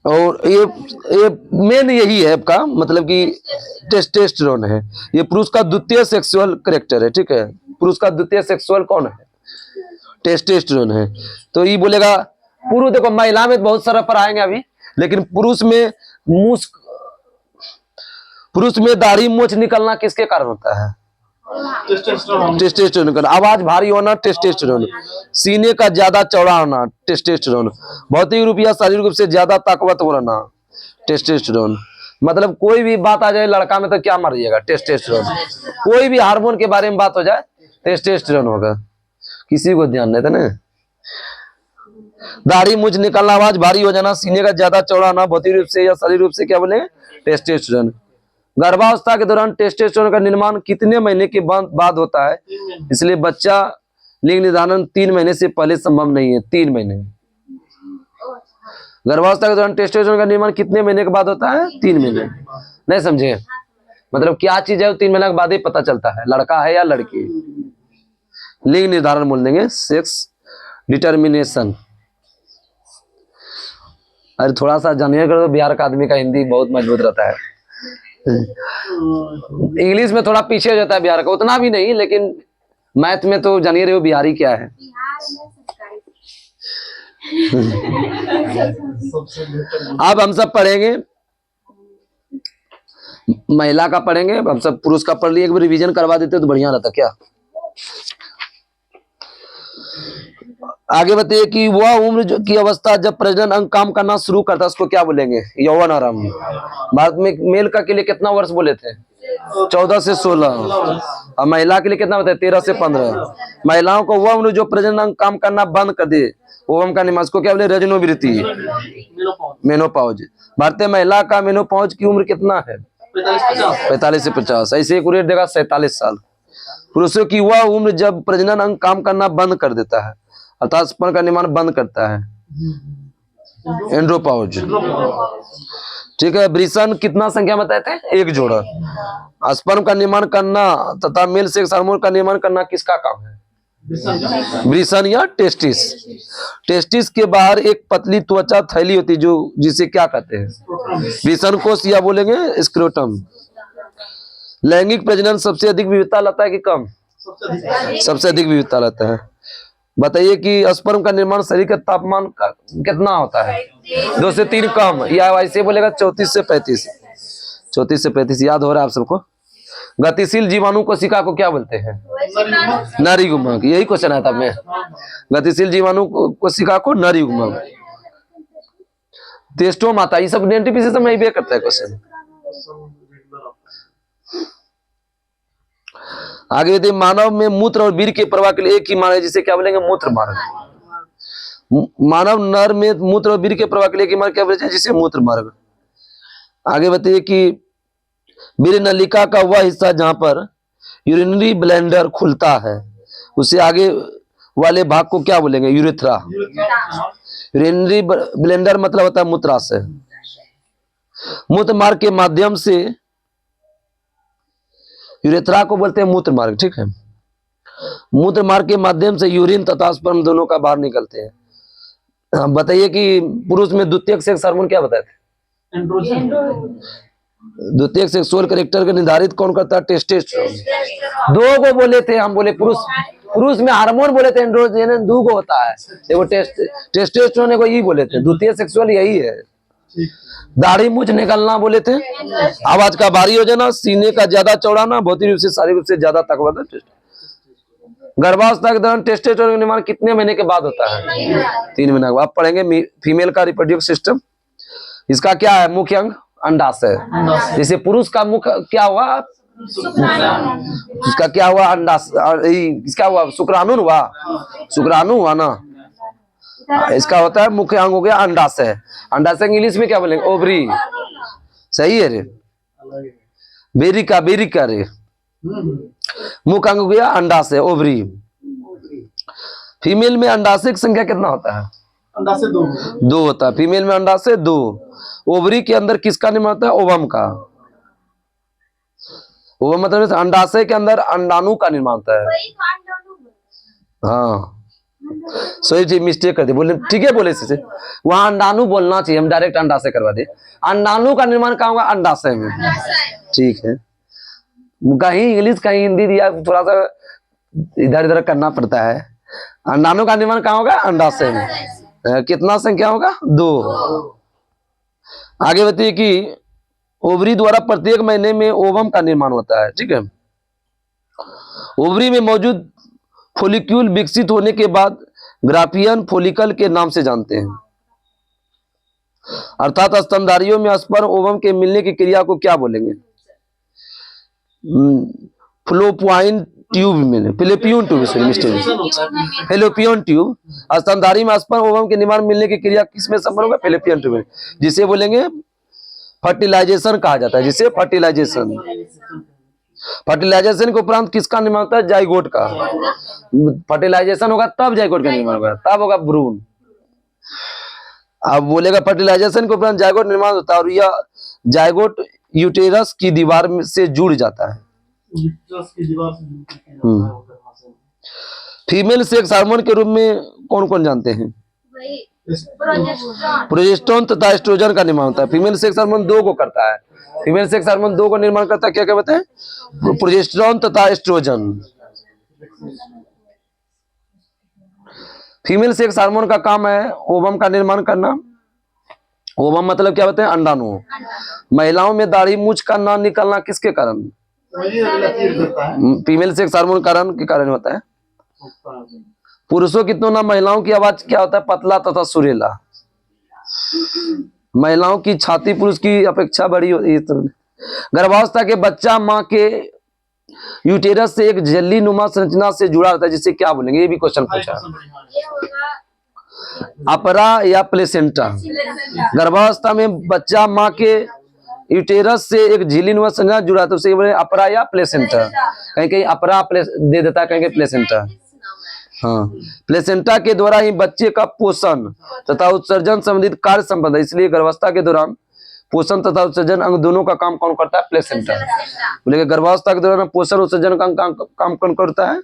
S1: और ये मेन यही है आपका, मतलब कि टेस्टोस्टेरोन है, ये पुरुष का द्वितीय सेक्सुअल कैरेक्टर है, ठीक है। पुरुष का द्वितीय सेक्सुअल कौन है, टेस्टोस्टेरोन है। तो ये बोलेगा पुरुष, देखो महिला में बहुत सारा पढ़ाएंगे अभी, लेकिन पुरुष में दाढ़ी मूछ निकलना किसके कारण होता है, टेस्टोस्टेरोन का। आवाज भारी होना टेस्टोस्टेरोन, सीने का ज्यादा चौड़ा होना टेस्टोस्टेरोन, भौतिक रूप या शारीरिक रूप से ज्यादा ताकतवर होना टेस्टोस्टेरोन। मतलब कोई भी बात आ जाए लड़का में तो क्या मारिएगा, टेस्टोस्टेरोन। कोई भी हार्मोन के बारे में बात हो जाए टेस्टोस्टेरोन होगा, किसी को ध्यान नहीं था ना। दाढ़ी मूछ निकलना, आवाज भारी हो जाना, सीने का ज्यादा चौड़ा होना, भौतिक रूप से या शारीरिक रूप से क्या बोले, टेस्टोस्टेरोन। गर्भावस्था के दौरान टेस्टोस्टेरोन का निर्माण कितने महीने के बाद होता है, इसलिए बच्चा लिंग निर्धारण 3 महीने से पहले संभव नहीं है। 3 महीने गर्भावस्था के दौरान टेस्टोस्टेरोन का निर्माण कितने महीने के बाद होता है, 3 महीने। नहीं समझे, मतलब क्या चीज है वो 3 महीने के बाद ही पता चलता है, लड़का है या लड़की। लिंग निर्धारण बोल देंगे, सेक्स डिटर्मिनेशन। अरे थोड़ा सा जानिए कर, तो बिहार का आदमी का हिंदी बहुत मजबूत रहता है। इंग्लिश में थोड़ा पीछे हो जाता है बिहार का, उतना भी नहीं, लेकिन मैथ में तो जानिए रहे हो बिहारी क्या है। अब हम सब पढ़ेंगे, महिला का पढ़ेंगे, हम सब पुरुष का पढ़ लिए, एक बार रिवीजन करवा देते तो बढ़िया रहता क्या। आगे बताइए कि वह उम्र की अवस्था जब प्रजनन अंग काम करना शुरू करता है उसको क्या बोलेंगे, यौवन आरंभ। भारत में मेल का के लिए कितना वर्ष बोले थे, 14 से 16, और महिला के लिए कितना बताया, 13 से 15। महिलाओं को वह उम्र जो प्रजनन अंग काम करना बंद कर दे, ओवम का निमास को क्या बोले, रजनोवृत्ति, मेनोपॉज। भारतीय महिला का मेनोपॉज की उम्र कितना है, 45 से 50। ऐसे एक रेट देगा 47 साल। पुरुषों की वह उम्र जब प्रजनन अंग काम करना बंद कर देता है, अर्थात स्पर्म का निर्माण बंद करता है, एंड्रोपॉज, ठीक है। वृषण कितना संख्या बताए थे, 1 जोड़ा। स्पर्म का निर्माण करना तथा मेल सेक्स हार्मोन का निर्माण करना किसका काम है, वृषण या टेस्टिस। टेस्टिस के बाहर एक पतली त्वचा थैली होती है जो जिसे क्या कहते हैं, वृषण कोश या बोलेंगे स्क्रोटम। लैंगिक प्रजनन सबसे अधिक विविधता लाता है कि कम, सबसे अधिक विविधता लाता है। बताइए कि स्पर्म का निर्माण शरीर के तापमान का कितना होता है, 2 से 3 कम, या ऐसे बोलेगा 34 से 35। 34 से 35 याद हो रहा है आप सबको। गतिशील जीवाणु कोशिका को क्या बोलते हैं, नर युग्मक। यही क्वेश्चन आया था मैं, गतिशील जीवाणु कोशिका को नर युग्मक। टेस्टोमाता, ये सब एनटीपीसी में भी करता है क्वेश्चन। आगे यदि मानव में मूत्र और वीर के प्रवाह के लिए एक ही मार्ग है, जिसे क्या बोलेंगे, मूत्र मार्ग। मानव नर में मूत्र और वीर के प्रवाह के लिए एक ही मार्ग क्या बोलेंगे, जिसे मूत्र मार्ग। आगे बताइए कि वीर नलिका का वह हिस्सा जहां पर यूरिनरी ब्लेंडर खुलता है, उसे आगे वाले भाग को क्या बोलेंगे, यूरेथ्रा। यूरिनरी ब्लेंडर मतलब होता है मूत्राशय। मूत्र मार्ग के माध्यम से, यूरेथ्रा को बोलते हैं मूत्र मार्ग, ठीक है। मूत्र मार्ग के माध्यम से यूरिन तथा स्पर्म दोनों का बाहर निकलते हैं। बताइए कि पुरुष में द्वितीयक सेक्स हार्मोन क्या बताए थे, द्वितीयक सेक्सुअल कैरेक्टर का निर्धारित कौन करता है, टेस्टोस्टेरोन। 2 को बोले थे हम, बोले पुरुष में हार्मोन बोले थे एंड्रोजन 2 को होता है, देखो टेस्टोस्टेरोन को यही बोले थे, द्वितीय सेक्सुअल यही है। दाढ़ी मूछ निकलना बोले थे, आवाज का भारी हो जाना, सीने का ज्यादा चौड़ाना, भौतिक रूप से शारीरिक रूप से ज्यादा ताकतवर। गर्भावस्था के दौरान टेस्टोस्टेरोन का निर्माण कितने महीने के बाद होता है, 3 महीने के बाद। पढ़ेंगे फीमेल का रिप्रोडक्टिव सिस्टम, इसका क्या है, मुख्य अंग अंडाशय। जैसे पुरुष का मुख्य क्या हुआ, इसका क्या हुआ, अंडाशय। इसका हुआ शुक्राणु हुआ, शुक्राणु हुआ ना, इसका होता है मुख्य अंग हो गया अंडाशय। अंडाशय इंग्लिश में क्या बोलेंगे, ओवरी। सही है रे, बेरिका रे। मुख्य अंग हो गया अंडाशय, ओवरी। फीमेल में अंडाशय की संख्या कितना होता है?
S2: अंडा से 2।
S1: 2 होता है। फीमेल में अंडाशय 2। ओवरी के अंदर किसका निर्माण होता है? ओवम का। ओवम मतलब अंडाशय के अंदर अंडाणु का निर्माण होता है। हाँ सही चीज, मिस्टेक कर दी, बोले ठीक है, बोले से वहां अंडाणु बोलना चाहिए, हम डायरेक्ट अंडाशय करवा दे। अंडाणु का निर्माण कहाँ होगा? अंडाशय में। ठीक है, कहीं इंग्लिश कहीं हिंदी दिया, थोड़ा सा इधर इधर करना पड़ता है। अंडाणु का निर्माण कहाँ होगा? अंडाशय में। कितना संख्या होगा? 2। आगे बताइए कि ओवरी द्वारा प्रत्येक महीने में ओवम का निर्माण होता है। ठीक है, ओवरी में मौजूद फोलिक्यूल विकसित होने के बाद ग्राफियन फोलिकल के नाम से जानते हैं। अर्थात स्तनधारियों में स्पर्म ओवम के मिलने की क्रिया को क्या बोलेंगे? फ्लोपियन ट्यूब में, फिलिपियन ट्यूब, फिलिपियन ट्यूब। स्तनधारी में स्पर्म ओवम के निर्माण मिलने की क्रिया किसमें संपन्न होगा? फिलिपियन ट्यूब में, जिसे बोलेंगे फर्टिलाइजेशन कहा जाता है, जिसे फर्टिलाइजेशन। फर्टिलाइजेशन के उपरांत किसका निर्माण होता है? जाइगोट का। फर्टिलाइजेशन होगा तब जाइगोट का निर्माण होगा, तब होगा भ्रूण। अब बोलेगा फर्टिलाइजेशन के उपरांत जाइगोट निर्माण होता है, और यह जाइगोट यूटेरस की दीवार से जुड़ जाता है। फीमेल सेक्स हार्मोन के रूप में कौन कौन जानते हैं? प्रोजेस्टेरोन तथा एस्ट्रोजन का निर्माण होता है। फीमेल सेक्स हार्मोन 2 को करता है। फीमेल सेक्स हार्मोन 2 को निर्माण करता है, क्या क्या बताएं? प्रोजेस्टेरोन तथा एस्ट्रोजन। फीमेल सेक्स हार्मोन का काम है ओवम का निर्माण करना। ओवम मतलब क्या बताएं? अंडाणु। महिलाओं में दाढ़ी मूछ का ना निकलना किसके कारण? फीमेल सेक्स हार्मोन कारण के कारण होता है। पुरुषों की तुलना महिलाओं की आवाज क्या होता है? पतला तथा सुरीला। महिलाओं की छाती पुरुष की अपेक्षा बड़ी होती है। गर्भावस्था के बच्चा मां के यूटेरस से एक झिल्ली नुमा संरचना से जुड़ा रहता है, जिसे क्या बोलेंगे? ये भी क्वेश्चन पूछा। अपरा या प्लेसेंटा। गर्भावस्था में बच्चा मां के यूटेरस से एक झिल्ली नुमा संरचना जुड़ा था, उसे बोले अपरा या प्लेसेंटा। कहीं कहीं अपरा दे देता है, कहीं कहीं प्लेसेंटा। हाँ, प्लेसेंटा के द्वारा ही बच्चे का पोषण तथा उत्सर्जन संबंधित कार्य संबंध है, इसलिए गर्भावस्था के दौरान पोषण तथा उत्सर्जन अंग दोनों का काम कौन करता है? प्लेसेंटा। बोले गर्भावस्था के दौरान पोषण उत्सर्जन का काम कौन करता है?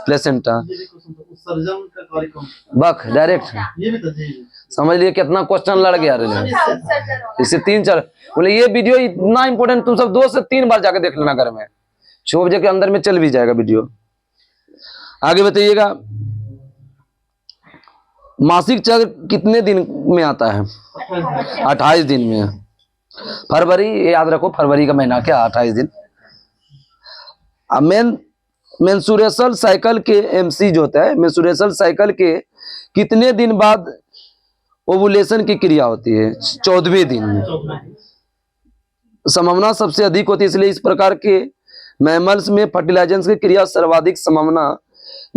S1: प्लेसेंटा।
S2: उत्सर्जन का कार्यक्रम
S1: बक डायरेक्ट
S2: ये भी तो
S1: समझ लिए कितना क्वेश्चन लड़ गया रे। इससे 3-4 बोले ये वीडियो इतना इंपॉर्टेंट, तुम सब 2 से 3 बार जाकर देख लेना घर में, 6 बजे के अंदर में चल भी जाएगा वीडियो। आगे बताइएगा, मासिक चक्र कितने दिन में आता है? 28 दिन में। फरवरी, याद रखो फरवरी का महीना क्या? 28 दिन। मेंस्ट्रुएशन साइकिल के एमसी जो होता है, मेंस्ट्रुएशन साइकिल के कितने दिन बाद ओवुलेशन की क्रिया होती है? 14वें दिन में। संभावना सबसे अधिक होती है, इसलिए इस प्रकार के मैमल्स में फर्टिलाइजेशन की क्रिया सर्वाधिक संभावना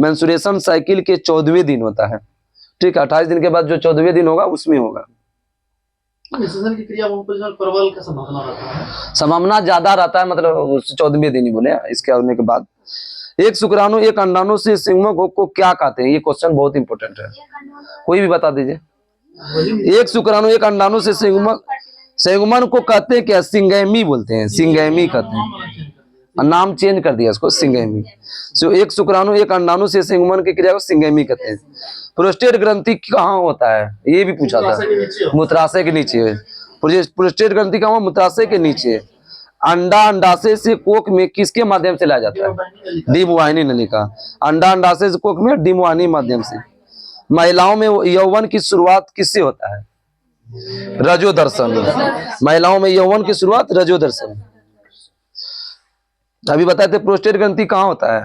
S1: मेंस्ट्रुएशन साइकिल के 14वें दिन होता है। ठीक है, 28 दिन के बाद जो 14वें दिन होगा उसमें होगा।
S2: विसर्जन की क्रिया प्रबल का संभावना रहता है,
S1: संभावना ज्यादा रहता है, मतलब 14वें दिन ही बोले। इसके होने के बाद एक शुक्राणु एक अंडाणु से संयुग्मक को क्या कहते हैं? ये क्वेश्चन बहुत इंपॉर्टेंट है, कोई भी बता दीजिए। एक शुक्राणु एक अंडाणु से संयुग्मन को कहते हैं क्या? सिंगैमी बोलते हैं, सिंगैमी कहते हैं। नाम चेंज कर दिया इसको, सिंगैमी। सो एक शुक्राणु एक अंडाणु से संयुग्मन की क्रिया को सिंगैमी कहते हैं। प्रोस्टेट ग्रंथि कहाँ होता है? ये भी पूछा था। मूत्राशय के नीचे। प्रोस्टेट ग्रंथि कहाँ? मूत्राशय के नीचे। अंडा अंडाशय से कोख में किसके माध्यम से लाया जाता है? डिमवाहिनी नलिका। अंडा अंडाशय से कोख में डिमवाहिनी माध्यम से। महिलाओं में यौवन की शुरुआत किससे होता है? रजोदर्शन। महिलाओं में यौवन की शुरुआत रजोदर्शन। अभी बताए थे प्रोस्टेट ग्रंथि कहाँ होता है?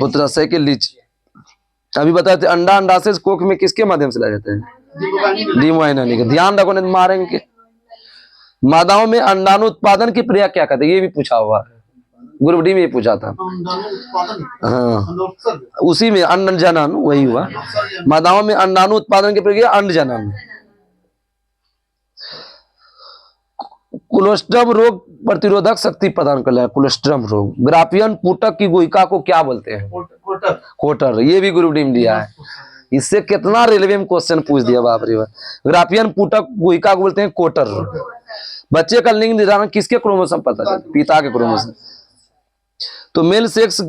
S1: मूत्राशय के नीचे। अभी बताए थे अंडा अंडाशय से कोख में किसके माध्यम से लाया जाता है? डिमवाहिनी नलिका। ध्यान रखो नहीं मारेंगे। मादाओं में अंडाणु उत्पादन की प्रक्रिया क्या कहते हैं? ये भी पूछा हुआ है, ग्रुप डी में ये पूछा था। हाँ, उसी में अंड जनन वही हुआ। मादाओं में अंडाणु उत्पादन की प्रक्रिया अंड जनन। कोलोस्ट्रम रोग प्रतिरोधक शक्ति प्रदान कर रहा है। कोलोस्ट्रम रोग। ग्राफियन पुटक की गुहिका को क्या बोलते हैं?
S2: कोटर।
S1: कोटर। ये भी ग्रुप डी में दिया है। इससे कितना रेलवे में क्वेश्चन पूछ दिया, बाप रे बाप। ग्राफियन पुटक गुहिका को बोलते हैं कोटर। बच्चे का लिंग निर्धारण किसके क्रोमोसोम पता चलता? पिता के क्रोमोसोम। तो मेल सेक्स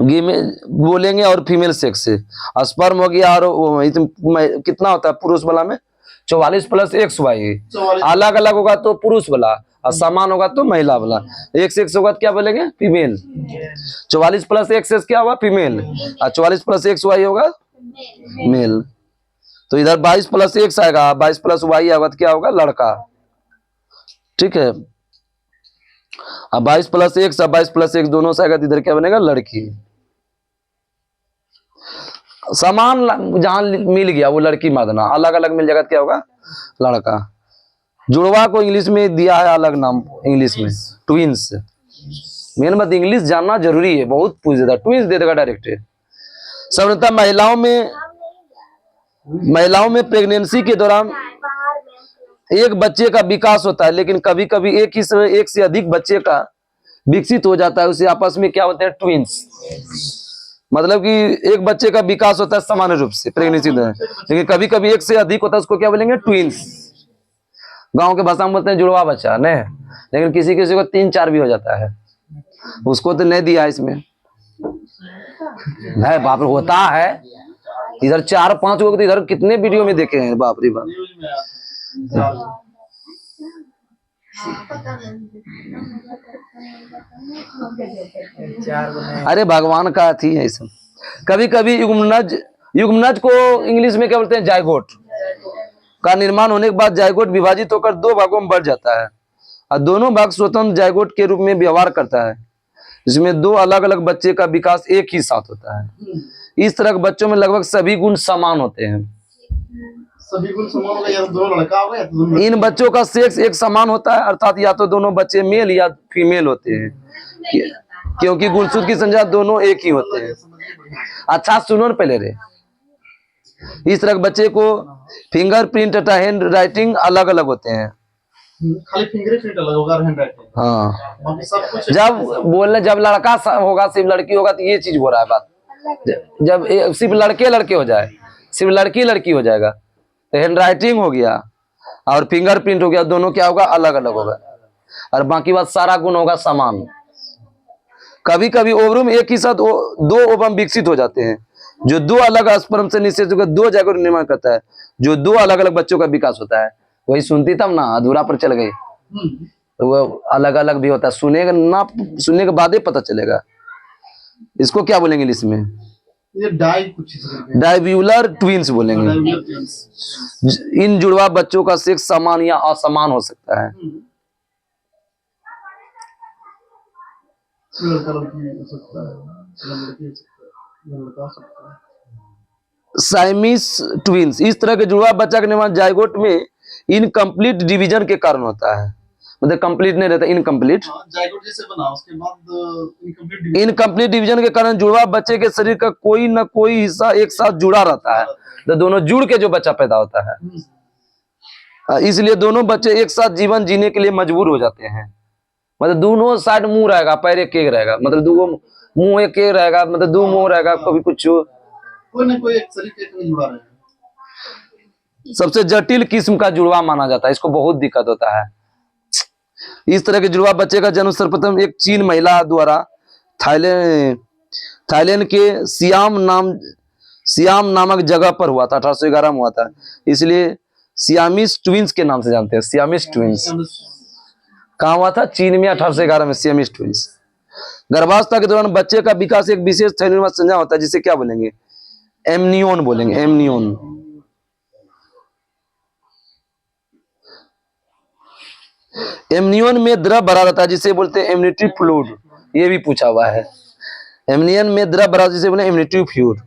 S1: बोलेंगे और फीमेल सेक्स से स्पर्म हो गया, और कितना होता है पुरुष वाला में? 44 + XY। अलग अलग होगा तो पुरुष वाला, और समान होगा तो महिला वाला। एक सेक्स होगा तो क्या बोलेंगे? फीमेल। 44 + XS क्या हुआ? फीमेल। और 44 + XY होगा मेल। तो इधर 22 + X आएगा, 22 + Y आएगा तो क्या होगा? लड़का। ठीक है। अब 22 + X और 22 + X दोनों से आएगा तो इधर क्या बनेगा? लड़की। समान जहां मिल गया वो लड़की मादना, अलग अलग मिल जाएगा तो क्या होगा? लड़का। जुड़वा को इंग्लिश में दिया है अलग नाम, इंग्लिश में ट्विंस। मेन बात इंग्लिश जानना जरूरी है, बहुत पूछ देता। ट्विंस दे देगा डायरेक्ट। साधारणतः महिलाओं में प्रेगनेंसी के दौरान एक बच्चे का विकास होता है, लेकिन कभी कभी एक से अधिक बच्चे का विकसित हो जाता है। उसे आपस में क्या होते हैं? ट्विंस। मतलब कि एक बच्चे का विकास होता है सामान्य रूप से प्रेगनेंसी में, लेकिन कभी कभी एक से अधिक होता है, उसको क्या बोलेंगे? ट्विंस। गांव के भाषा में बोलते हैं जुड़वा बच्चा नहीं, लेकिन किसी किसी को 3-4 भी हो जाता है। उसको तो नहीं दिया इसमें है, बाप रे। होता है इधर 4-5 लोग तो इधर कितने वीडियो में देखे हैं, बाप रे बाप। अरे भगवान का अथी है सब। कभी कभी युग्मनज को इंग्लिश में क्या बोलते हैं? जायगोट का निर्माण होने के बाद जायगोट विभाजित होकर 2 भागों में बढ़ जाता है, और दोनों भाग स्वतंत्र जायगोट के रूप में व्यवहार करता है, जिसमें 2 अलग अलग बच्चे का विकास एक ही साथ होता है। इस तरह के बच्चों में लगभग सभी गुण समान होते हैं।
S2: सभी गुण समान होगा, या तो दोनों लड़का होगा या तो दोनों।
S1: इन बच्चों का सेक्स एक समान होता है, अर्थात या तो दोनों बच्चे मेल या फीमेल होते हैं, क्योंकि गुणसूत्र की संख्या दोनों एक ही होते हैं। अच्छा सुनो न पहले रे। इस तरह के बच्चे को फिंगरप्रिंट तथा हैंड राइटिंग अलग अलग होते हैं।
S2: खाली फिंगरप्रिंट अलग होगा, हैंड राइटिंग।
S1: हाँ,
S2: बाकी सब कुछ
S1: जब लड़का होगा सिर्फ लड़की होगा तो ये चीज हो रहा है बात। जब सिर्फ लड़के हो जाए, सिर्फ लड़की हो जाएगा तो हैंड राइटिंग हो गया और फिंगरप्रिंट हो गया, दोनों क्या होगा? अलग अलग होगा, और बाकी बात सारा गुण होगा समान। कभी कभी ओवम एक ही साथ 2 ओवम विकसित हो जाते हैं, जो 2 अलग स्पर्म से निषेध होकर 2 जायगोट निर्माण करता है, जो 2 अलग अलग बच्चों का विकास होता है। वही सुनती तब ना, अधूरा पर चल गई। तो वो अलग अलग भी होता है, सुनेगा ना, सुनने के बाद ही पता चलेगा। इसको क्या बोलेंगे इंग्लिश में?
S2: ये
S1: डाइव्यूलर ट्विंस बोलेंगे। इन जुड़वा बच्चों का सेक्स समान या असमान हो सकता है। साइमिस ट्विंस। इस तरह के जुड़वा बच्चा के निर्माण जायगोट में इनकम्प्लीट डिवीजन के कारण होता है, मतलब कंप्लीट नहीं रहता, इनकम्प्लीट।
S2: जायगोट जैसे बना, उसके बाद
S1: इनकम्प्लीट डिवीजन के कारण जुड़वा बच्चे के शरीर का कोई न कोई हिस्सा एक साथ जुड़ा रहता है, तो दोनों जुड़ के जो बच्चा पैदा होता है। इसलिए दोनों बच्चे एक साथ जीवन जीने के लिए मजबूर हो जाते हैं। मतलब दोनों साइड मुंह रहेगा, पैर एक रहेगा, मतलब 2 मुंह एक रहेगा, मतलब 2 मुंह रहेगा, कभी कुछ
S2: कोई न कोई एक शरीर के जुड़ा रहे हैं।
S1: सबसे जटिल किस्म का जुड़वा माना जाता है, इसको बहुत दिक्कत होता है। इस तरह के जुड़वा बच्चे का जन्म सर्वप्रथम एक चीन महिला द्वारा थाईलैंड के सियाम नामक जगह पर हुआ था, 1811 में हुआ था। इसलिए सियामीस ट्विंस के नाम से जानते हैं। सियामीस ट्विंस कहाँ हुआ था? चीन में 1811 में सियामीस ट्विंस। गर्भावस्था के दौरान बच्चे का विकास एक विशेष थैलेमस संज्ञा होता है, जिसे क्या बोलेंगे? एमनियोन बोलेंगे। एमनियोन। एमनियोन में द्रव भरा रहता है, जिसे बोलते हैं एमनिटी फ्लूइड। ये भी पूछा हुआ है। एमनियन में द्रव भरा, जिसे बोले एमनिटी फ्लूइड।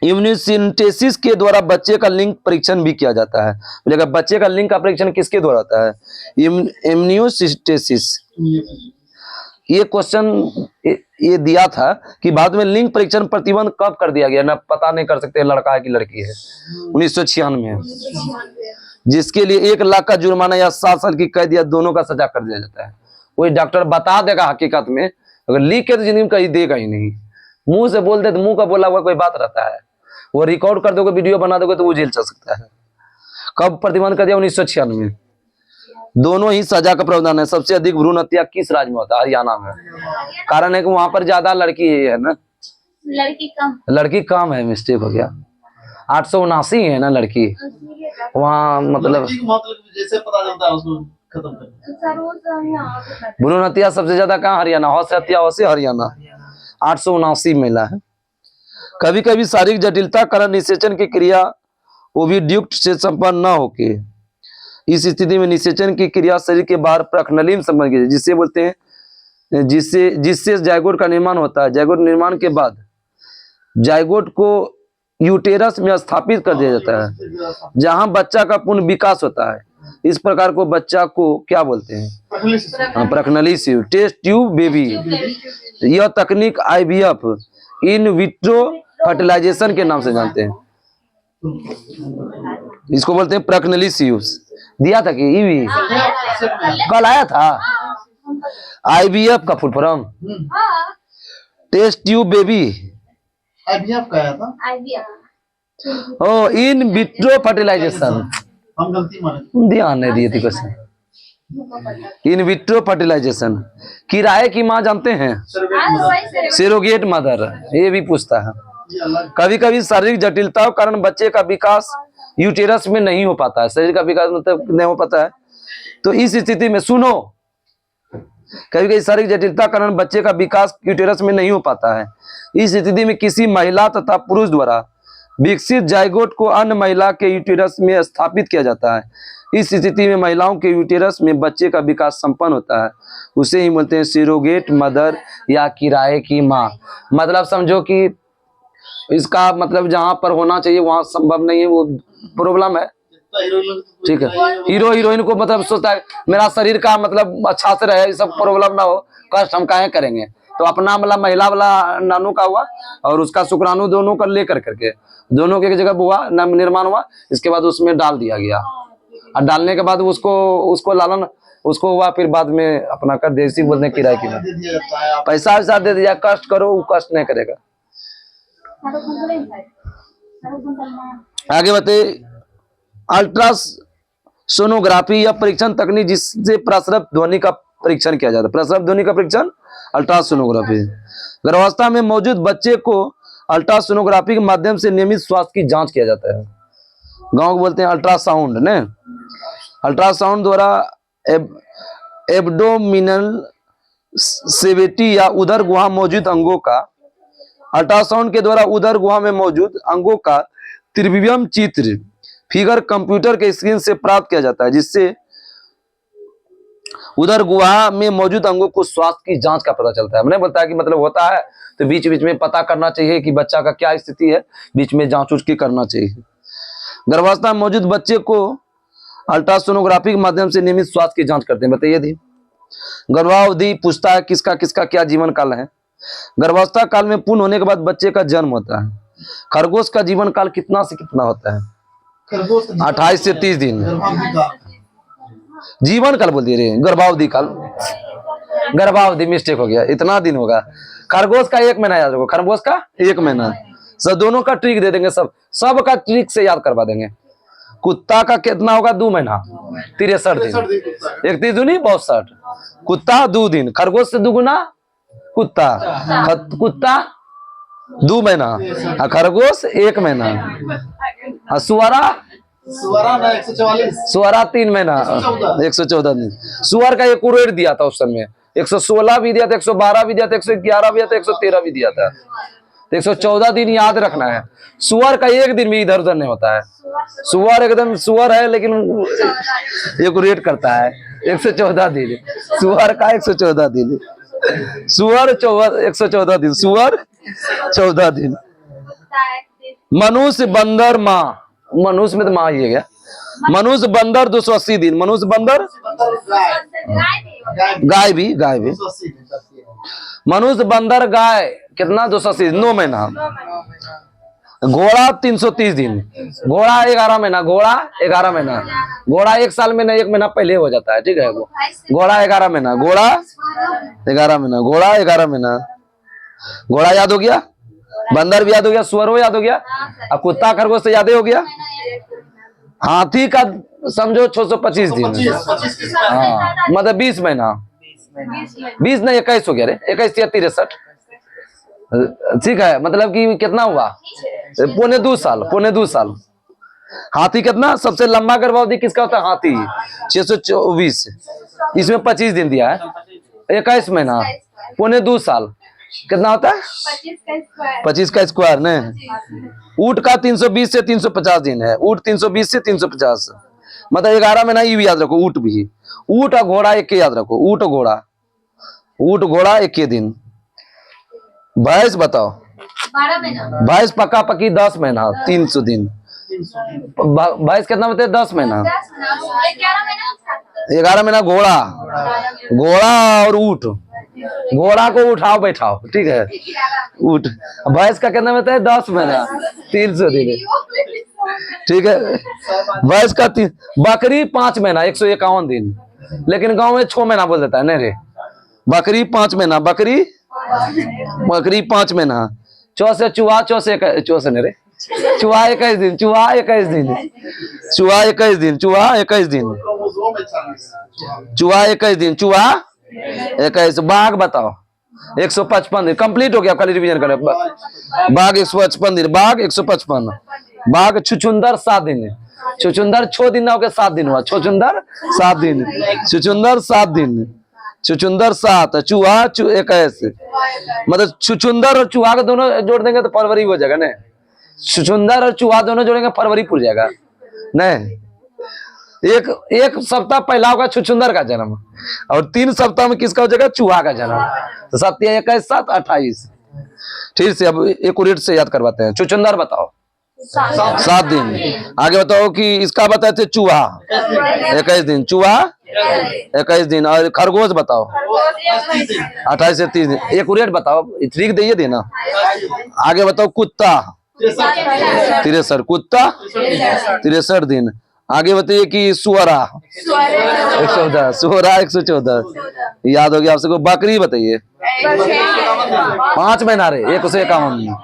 S1: इम्यूनोसिंथेसिस के द्वारा बच्चे का लिंग परीक्षण भी किया जाता है। बोलेगा बच्चे का लिंग का परीक्षण किसके द्वारा होता है? इम्यूनोसिंथेसिस। ये क्वेश्चन ये दिया था कि बाद में लिंग परीक्षण प्रतिबंध कब कर दिया गया ना, पता नहीं कर सकते लड़का है कि लड़की है। 1996 में जिसके लिए 1 लाख का जुर्माना या 7 साल की कैद या दोनों का सजा कर दिया जाता है। कोई डॉक्टर बता देगा हकीकत में, अगर लिख के तो जिंदगी में कहीं देगा ही नहीं। मुंह से बोल दे तो मुंह का बोला हुआ कोई बात रहता है, वो रिकॉर्ड कर दोगे, वीडियो बना दोगे तो वो जेल चल सकता है। कब प्रतिबंध कर दिया? 1996। दोनों ही सजा का प्रावधान है। सबसे अधिक भ्रूण हत्या किस राज्य में होता है? हरियाणा में। कारण है कि वहां पर ज्यादा लड़की है ना, लड़की कम है, मिस्टेक हो गया। 879 है ना लड़की वहाँ, मतलब
S2: लड़की को मतलब जैसे पता चलता है उसको खत्म कर।
S1: भ्रूण हत्या सबसे ज्यादा कहाँ? हरियाणा। हौस हत्या हो से हरियाणा 879 महिला है। कभी कभी शारीरिक जटिलता कारण निषेचन की क्रिया ओविड्यूक्ट से संपन्न न होके, इस स्थिति में निषेचन की क्रिया शरीर के बाहर प्रखनली में संपन्न की, जिससे बोलते हैं जिससे जायगोट का निर्माण होता है। जायगोट निर्माण के बाद जायगोट को यूटेरस में स्थापित कर दिया जाता है, जहां बच्चा का पूर्ण विकास होता है। इस प्रकार को बच्चा को क्या बोलते हैं? प्रखनली शिशु, टेस्ट ट्यूब बेबी। यह तकनीक आईवीएफ, इन विट्रो फर्टिलाइजेशन के नाम से जानते हैं। इसको बोलते हैं प्रखनली शिशु। दिया था कि ईवी कल आया था। आईवीएफ का full form test tube baby.
S2: IVF का आया था।
S1: ओ इन विट्रो फर्टिलाइजेशन,
S2: हम गलती माने,
S1: ध्यान नहीं दिए थे कैसे। In vitro fertilization. किराए की माँ जानते हैं? Surrogate mother. ये भी पूछता है। कभी कभी शारीरिक जटिलताओं के कारण बच्चे का विकास यूटेरस में नहीं हो पाता है। शरीर का विकास मतलब नहीं हो पाता है। तो इस स्थिति में सुनो, कभी कभी शारीरिक जटिलता कारण बच्चे का विकास यूटेरस में नहीं हो पाता है। इस स्थिति में किसी महिला तथा पुरुष द्वारा विकसित जायगोट को अन्य महिला के यूटेरस में स्थापित किया जाता है। इस स्थिति में महिलाओं के यूटेरस में बच्चे का विकास संपन्न होता है। उसे ही बोलते हैं सेरोगेट मदर या किराए की माँ। मतलब समझो कि इसका मतलब जहां पर होना चाहिए वहां संभव नहीं है, वो प्रॉब्लम है। ठीक है, हीरो हीरोइन को मतलब सोचता है मेरा शरीर का मतलब अच्छा से रहे, सब प्रॉब्लम ना हो, कष्ट हम काहे करेंगे। तो अपना मतलब महिला वाला नानू का हुआ और उसका शुक्राणु दोनों का लेकर करके दोनों के जगह हुआ निर्माण हुआ। इसके बाद उसमें डाल दिया गया और डालने के बाद उसको लालन उसको हुआ, फिर बाद में अपना कर देसी बोलते किराए की पैसा वैसा दे दिया। कष्ट करो, वो कष्ट नहीं करेगा। आगे बताइए, अल्ट्रासोनोग्राफी या परीक्षण तकनीक जिससे प्रसरप ध्वनि का परीक्षण किया जाता है। प्रसरप ध्वनि का परीक्षण अल्ट्रासोनोग्राफी। गर्भावस्था में मौजूद बच्चे को अल्ट्रासोनोग्राफी के माध्यम से नियमित स्वास्थ्य की जांच किया जाता है। गांव को बोलते हैं अल्ट्रासाउंड ने। अल्ट्रासाउंड द्वारा एब्डोमिनल सेविटी या उदर गुहा मौजूद अंगों का, अल्ट्रासाउंड के द्वारा उदर गुहा में मौजूद अंगों का त्रिवियम चित्र फिगर कंप्यूटर के स्क्रीन से प्राप्त किया जाता है, जिससे उदर गुहा में मौजूद अंगों को स्वास्थ्य की जांच का पता चलता है। मैंने बताया कि मतलब होता है तो बीच बीच में पता करना चाहिए कि बच्चा का क्या स्थिति है, बीच में जांच उच की करना चाहिए। गर्भावस्था में मौजूद बच्चे को अल्ट्रासोनोग्राफी के माध्यम से नियमित स्वास्थ्य की जांच करते हैं। बताइए दी गर्भावधि पूछता है किसका किसका क्या जीवन काल है। गर्भावस्था काल में पूर्ण होने के बाद बच्चे का जन्म होता है। खरगोश का जीवन काल कितना से कितना होता है? 28 से 30 दिन। जीवन काल बोल दिए रे, गर्भावधि काल, गर्भावधि मिस्टेक हो गया, इतना दिन होगा। खरगोश का 1 महीना याद रखो, खरगोश का 1 महीना। सब दोनों का ट्रिक दे देंगे, सब का ट्रिक से याद करवा देंगे। कुत्ता का कितना होगा? 2 महीना 63 दिन। 31 दूनी 62। कुत्ता 2 दिन, खरगोश से 2 गुना कुत्ता। कुत्ता 2 महीना, खरगोश 1 महीना। सुअरा 3 महीना 114 दिन। सुअर का एक रेट दिया था उस समय, 116 भी दिया था, 112 भी दिया था, 111 भी दिया था, 113 भी दिया था। 114 दिन याद रखना है। सुअर का 1 दिन भी इधर उधर नहीं होता है। सुअर एकदम सुअर है लेकिन एक रेट करता है 114 दिन। सुअर का 114 दिन, सुअर 114 दिन, सुअर 14 दिन। मनुष्य बंदर माँ, मनुष्य में तो माँ ही है। मनुष्य बंदर 280 दिन। मनुष्य बंदर, गाय भी मनुष्य बंदर गाय कितना? 280 दिन, 9 महीना। घोड़ा 330 दिन, घोड़ा 11 महीना, घोड़ा 11 महीना, घोड़ा 1 साल में नहीं, 1 महीना पहले हो जाता है, ठीक है। घोड़ा 11 महीना, घोड़ा 11 महीना, घोड़ा 11 महीना, घोड़ा याद हो गया, बंदर भी याद हो गया, सुअर याद हो गया, अब कुत्ता खरगोश से याद हो गया। हाथी का समझो 625 दिन,
S2: 25
S1: हाँ मतलब 20 महीना, 20 नहीं 21 हो गया रे, 21 या 63, ठीक है। मतलब कि कितना हुआ, 2.25 साल, 2.25 साल। हाथी कितना सबसे लंबा गर्भावधि किसका होता है, हाथी 624, इसमें 25 दिन दिया है, 21 महीना, 2.25 साल, कितना होता है 25 का स्क्वायर नहीं। ऊंट का 320 से 350 दिन है, ऊंट 320 से 350, मतलब 11 महीना, ये भी याद रखो, ऊंट भी, ऊंट और घोड़ा एक के याद रखो, ऊंट घोड़ा, ऊंट घोड़ा एक के दिन। भैंस बताओ,
S3: 12 महीना,
S1: भैंस पक्का पक्की 10 महीना 300 दिन, भैंस कितना बताए 10 महीना,
S3: 11 महीना,
S1: 11 महीना। घोड़ा, घोड़ा और ऊंट, घोड़ा को उठाओ बैठाओ, ठीक है, ऊंट। भैंस का कितना बताए 10 महीना 300 दिन, ठीक है। भैंस का बकरी 5 महीना 151 दिन, लेकिन गांव में 6 महीना बोल देता है, नहीं रे, बकरी 5 महीना, बकरी 5 महीना। चौ से चूहा, चौ से नहीं रे, चूहा 21 दिन, चूहा 21 दिन, चूहा 21 दिन, चूहा 21 दिन, चूहा 21 दिन, चूहा 21। बाघ बताओ 155 दिन, कंप्लीट हो गया, खाली रिवीजन करें। बाघ 155 दिन, बाघ 155, बाघ। छुछुंदर 7 दिन, छुछुंदर 6 दिन ना होकर 7 दिन हुआ, छुछुंदर 7 दिन, छुछुंदर 7 दिन, छुछुंदर 7, चूहा 21, मतलब छुछुंदर और चूहा को दोनों जोड़ देंगे तो फरवरी हो जाएगा ना, छुछुंदर और चूहा दोनों जोड़ेंगे फरवरी पूर जाएगा नहीं। एक सप्ताह पहला होगा छुछुंदर का जन्म, और 3 सप्ताह में किसका हो जाएगा, चूहा का जन्म। तो 7 या 21 7 28। ठीक से अब एक रेट से याद करवाते हैं। छुछुंदर बताओ 7 दिन। आगे बताओ कि इसका बताए थे चूहा 21 दिन, चूहा 21 दिन। और खरगोश बताओ 28 से 30 दिन। एक रेट बताओ, ठीक दे देना। आगे बताओ कुत्ता 63, कुत्ता 63 दिन। आगे बताइए कि सुअरा 114, सुअरा 114 याद हो गया आप सबको। बकरी बताइए 5 महीना रे 151 दिन,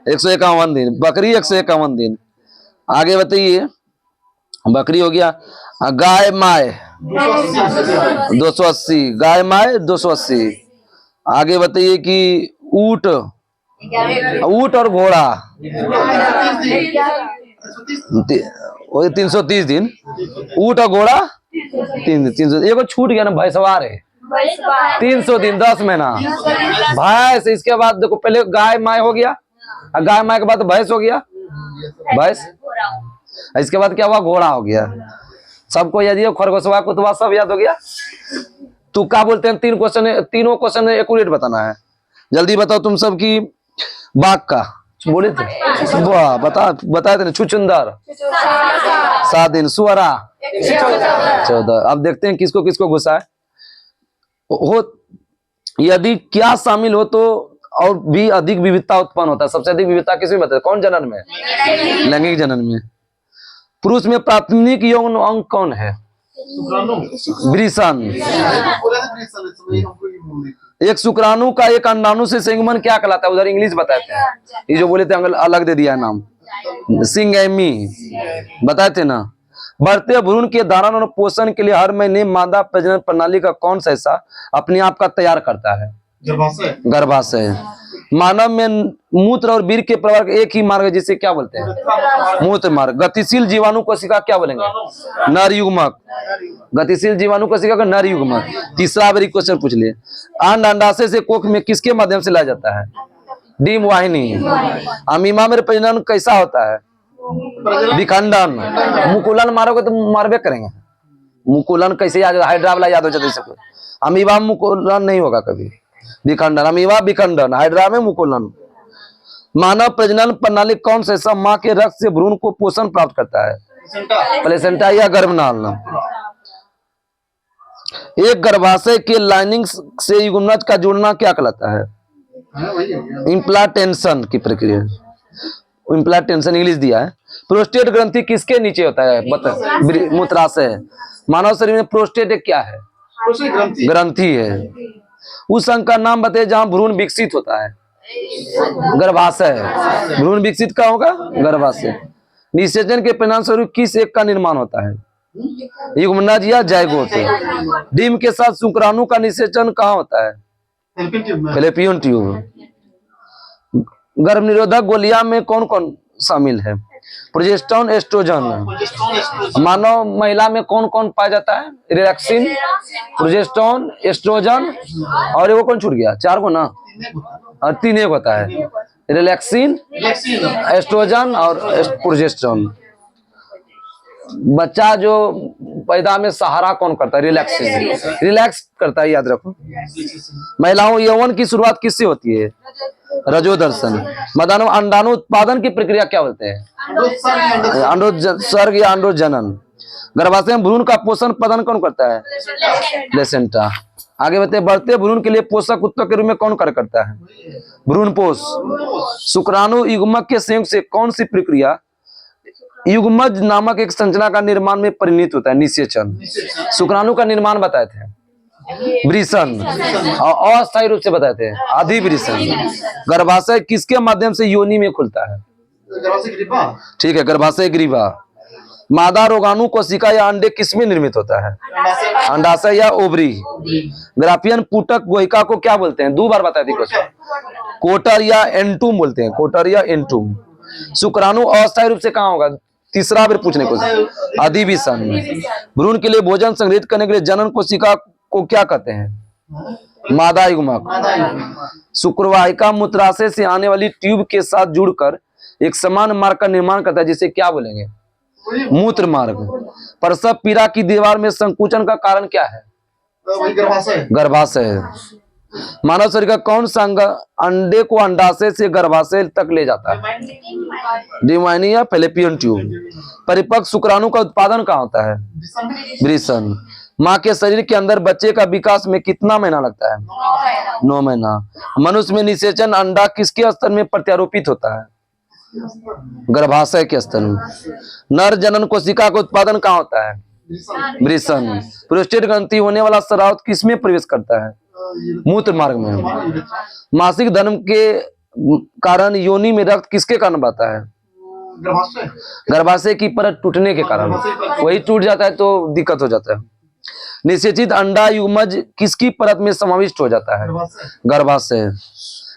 S1: 151 दिन बकरी, 151 दिन। आगे बताइए बकरी हो गया। गाय माय 280, गाय माय 280। आगे बताइए कि ऊंट, ऊंट और घोड़ा वही 330 दिन, ऊंट और घोड़ा 300। एक छूट गया ना, भैंसवार है 300 दिन 10 महीना भैंस। इसके बाद देखो पहले गाय माय हो गया, गाय माय के बाद भैंस हो गया, भैंस। इसके बाद क्या हुआ, घोड़ा हो गया। सबको याद है, खरगोशवा कुतवा सब याद हो गया। तू क्या बोलते हैं, 3 क्वेश्चन, तीनों क्वेश्चन एक्यूरेट बताना है। जल्दी बताओ तुम सब की। बाघ का बोले थे, बताए थे ना। छुछुंदर 7 दिन, सुअरा 14। अब देखते हैं किसको किसको गुस्सा है हो। यदि क्या शामिल हो तो और भी अधिक विविधता उत्पन्न होता है। सबसे अधिक विविधता किसमें बताए, कौन जनन में, लैंगिक जनन में। पुरुष में प्राथमिक यौन अंग कौन है, वृषण। एक शुक्राणु का एक अंडाणु से संयुग्मन क्या कहलाता है, उधर इंग्लिश बताते हैं। ये जो बोले थे अलग दे दिया है नाम, सिंगैमी बताए थे ना। बढ़ते भ्रूण के धारण और पोषण के लिए हर महीने मादा प्रजनन प्रणाली का कौन सा हिस्सा अपने आप का तैयार करता है, गर्भाशय। मानव में मूत्र और वीर्य के प्रवाह का एक ही मार्ग है, जिसे क्या बोलते हैं, मूत्र मार्ग। गतिशील जीवाणु कोशिका क्या बोलेंगे, नर युग्मक। गतिशील जीवाणु कोशिका का नर युग्मक। तीसरा बारी क्वेश्चन पूछ लिए। अंड अंडाशय से कोख में किसके माध्यम से लाया जाता है, डीम वाहिनी। अमीमा में प्रजनन कैसा होता है, विखंडन। मुकुलन मारोगे तो मारबे करेंगे। मुकुलन कैसे याद, हाइड्रा वाला याद हो जाता है। अमीबा मुकुलन नहीं होगा कभी, विखंडन। अमीबा विखंडन, हाइड्रा में मुकुलन। मानव प्रजनन प्रणाली कौन सा हिस्सा मां के रक्त से भ्रूण को पोषण प्राप्त करता है, प्लेसेंटा या गर्भनाल। एक गर्भाशय के लाइनिंग से युग्मनज का जुड़ना क्या कहलाता है, इम्प्लांटेशन की प्रक्रिया। इम्प्लाइड टेंशन इंग्लिश दिया है। प्रोस्टेट ग्रंथि किसके नीचे होता है? बता, मूत्राशय। मानव शरीर में प्रोस्टेट एक क्या है?
S2: प्रोस्टेट ग्रंथि।
S1: ग्रंथि है। उस अंग का नाम बताइए जहां भ्रूण विकसित होता है। गर्भाशय। भ्रूण विकसित का होगा? गर्भाशय। निषेचन के परिणाम स्वरूप किस एक का निर्माण होता है? युग्मनज या जायगोट। डिम के साथ शुक्राणु का निषेचन कहाँ होता है?
S2: फैलोपियन ट्यूब में।
S1: Fallopian tube. गर्भ निरोधक गोलियां में कौन कौन शामिल है? Progesterone, oestrogen.
S2: Progesterone, oestrogen.
S1: मानव महिला में कौन कौन पाया जाता है? रिलैक्सिन, प्रोजेस्टेरोन, एस्ट्रोजन और वो कौन छूट गया? 4 को ना, और 3 एक होता है। Relaxin,
S2: relaxin.
S1: एस्ट्रोजन और प्रोजेस्टेरोन। बच्चा जो पैदा में सहारा कौन करता है? रिलैक्सिन। रिलैक्स करता है, याद रखो। महिलाओं यौवन की शुरुआत किससे होती है? रजोदर्शन। मदानु अंडाणु उत्पादन की प्रक्रिया क्या बोलते हैं? अंडोत्सर्ग या अंडोजनन। गर्भाशय में भ्रूण का पोषण प्रदान कौन करता है? प्लेसेंटा। आगे बताइए, बढ़ते भ्रूण के लिए पोषक उत्तक के रूप में कौन कार्य करता है? भ्रूणपोष। शुक्राणु युग्मक के संयोग से कौन सी प्रक्रिया युग्मज नामक एक संरचना का निर्माण में परिणत होता है? निषेचन। शुक्राणु का निर्माण बताए थे वृषण, और अस्थायी रूप से बताए थे अधिवृषण। गर्भाशय किसके माध्यम से योनि में खुलता है?
S2: गर्भाशय ग्रीवा।
S1: ठीक है, गर्भाशय ग्रीवा। मादा रोगाणु कोशिका या अंडे किसमें निर्मित होता है? अंडाशय या ओवरी। ग्राफियन पुटक गोहिका को क्या बोलते हैं? 2 बार बताए थे क्वेश्चन। कोटर या एंटूम बोलते हैं, कोटर या एंटूम। शुक्राणु अस्थायी रूप से कहाँ होगा? तीसरा बार पूछने को, अधिवृषण। भ्रूण के लिए भोजन संग्रहित करने के लिए जनन कोशिका को क्या कहते हैं? मादा युग्मक। शुक्रवाहिका मूत्राशय से आने वाली ट्यूब के साथ जुड़कर एक समान मार्ग का निर्माण करता है, जिसे क्या बोलेंगे? मूत्र मार्ग। प्रसव पीड़ा की दीवार में संकुचन का कारण क्या है?
S2: वही गर्भाशय।
S1: गर्भाशय। मानव शरीर का कौन सा अंग अंडे को अंडाशय से गर्भाशय तक ले जाता है? डिमाइनी या फैलोपियन ट्यूब। परिपक्व शुक्राणु का उत्पादन कहाँ होता है? वृषण। माँ के शरीर के अंदर बच्चे का विकास में कितना महीना लगता है? 9 महीना। मनुष्य में निषेचन अंडा किसके स्तर में प्रत्यारोपित होता है? गर्भाशय के स्तर में। नर जनन कोशिका का उत्पादन कहाँ होता है? वृषण। प्रोस्टेट ग्रंथि होने वाला स्राव किसमें प्रवेश करता है? मूत्र मार्ग में। मासिक धर्म के कारण योनि में रक्त किसके कारण बहता है?
S2: गर्भाशय।
S1: गर्भाशय की परत टूटने के कारण। वही टूट जाता है तो दिक्कत हो जाता है। निषेचित अंडा युग्मज किसकी परत में समाविष्ट हो जाता है? गर्भाशय।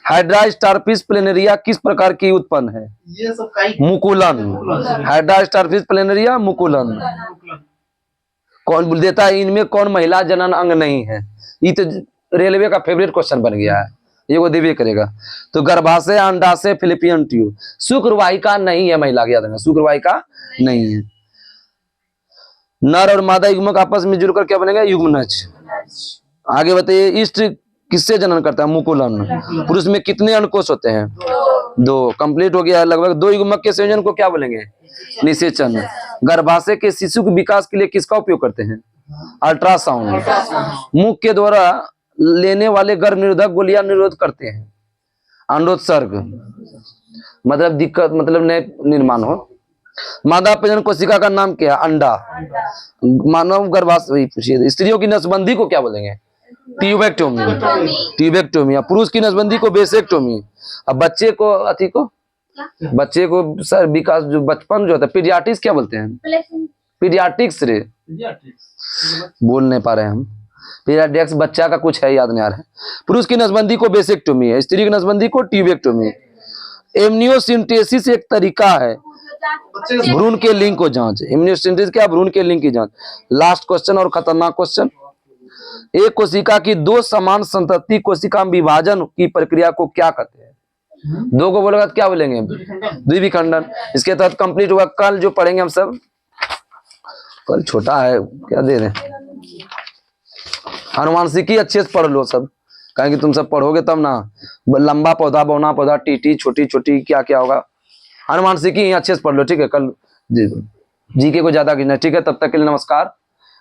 S1: हाइड्रा स्टारफिश प्लेनेरिया किस प्रकार की उत्पन्न है?
S2: ये सब काई।
S1: मुकुलन। हाइड्रा स्टारफिश प्लेनेरिया मुकुलन। कौन बोल देता है इनमें कौन महिला जनन अंग नहीं है? ये तो रेलवे का फेवरेट क्वेश्चन बन गया है, ये वो देवे करेगा। तो गर्भाशय, अंडाशय, फैलोपियन ट्यूब। शुक्रवाहिका नहीं है महिला के, याद रखना, शुक्रवाहिका नहीं है। नर और मादा युग्मक आपस में जुड़कर क्या बनेगा? युग्मनज। आगे बताइए, इष्ट किससे जनन करता है? मुकुलन। पुरुष में कितने अंडकोश होते हैं? 2। कंप्लीट हो गया लगभग। 2 युग्मक के संयोजन को क्या बोलेंगे? निषेचन। गर्भाशय के शिशु के विकास के लिए किसका उपयोग करते हैं? अल्ट्रासाउंड। मुख के द्वारा लेने वाले गर्भ निरोधक गोलियां निरोध करते हैं। अंडोत्सर्ग मतलब दिक्कत, मतलब नए निर्माण हो। मादा प्रजनन कोशिका का नाम क्या है? अंडा। मानव गर्भाशय पूछिए। स्त्रियों की नसबंदी को क्या बोलेंगे? ट्यूबेक्टोमी। ट्यूबेक्टोमी। पुरुष की नसबंदी को बेसेक्टोमी। अब बच्चे को अति को, बच्चे को सर विकास जो बचपन जो होता है पीडियाट्रिक्स क्या बोलते हैं? पीडियाट्रिक्स रे बोल नहीं पा रहे हम। पीडियाट्रिक्स बच्चा का कुछ है, याद नहीं आ रहा है। पुरुष की नसबंदी को बेसेक्टोमी है, स्त्री की नसबंदी को ट्यूबेक्टोमी। एमनियोसिंटेसिस एक तरीका है भ्रूण के लिंग को जांच। एमनियोसिंटेसिस क्या? भ्रूण के लिंग की जांच। लास्ट क्वेश्चन और खतरनाक क्वेश्चन। एक कोशिका की 2 समान संतति कोशिका विभाजन की प्रक्रिया को क्या कहते हैं? 2 को बोलेगा तो क्या बोलेंगे? द्विविखंडन। इसके तहत कंप्लीट हुआ। कल जो पढ़ेंगे हम सब, कल छोटा है क्या दे रहे, अनुवांशिकी अच्छे से पढ़ लो सब, कहेंगे तुम सब पढ़ोगे तब ना। लंबा पौधा, बौना पौधा, टीटी, छोटी छोटी क्या क्या होगा, अनुवांशिकी अच्छे से पढ़ लो, ठीक है। कल जीके को ज्यादा खींचना, ठीक है। तब तक के लिए नमस्कार,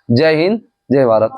S1: जय हिंद, जय भारत।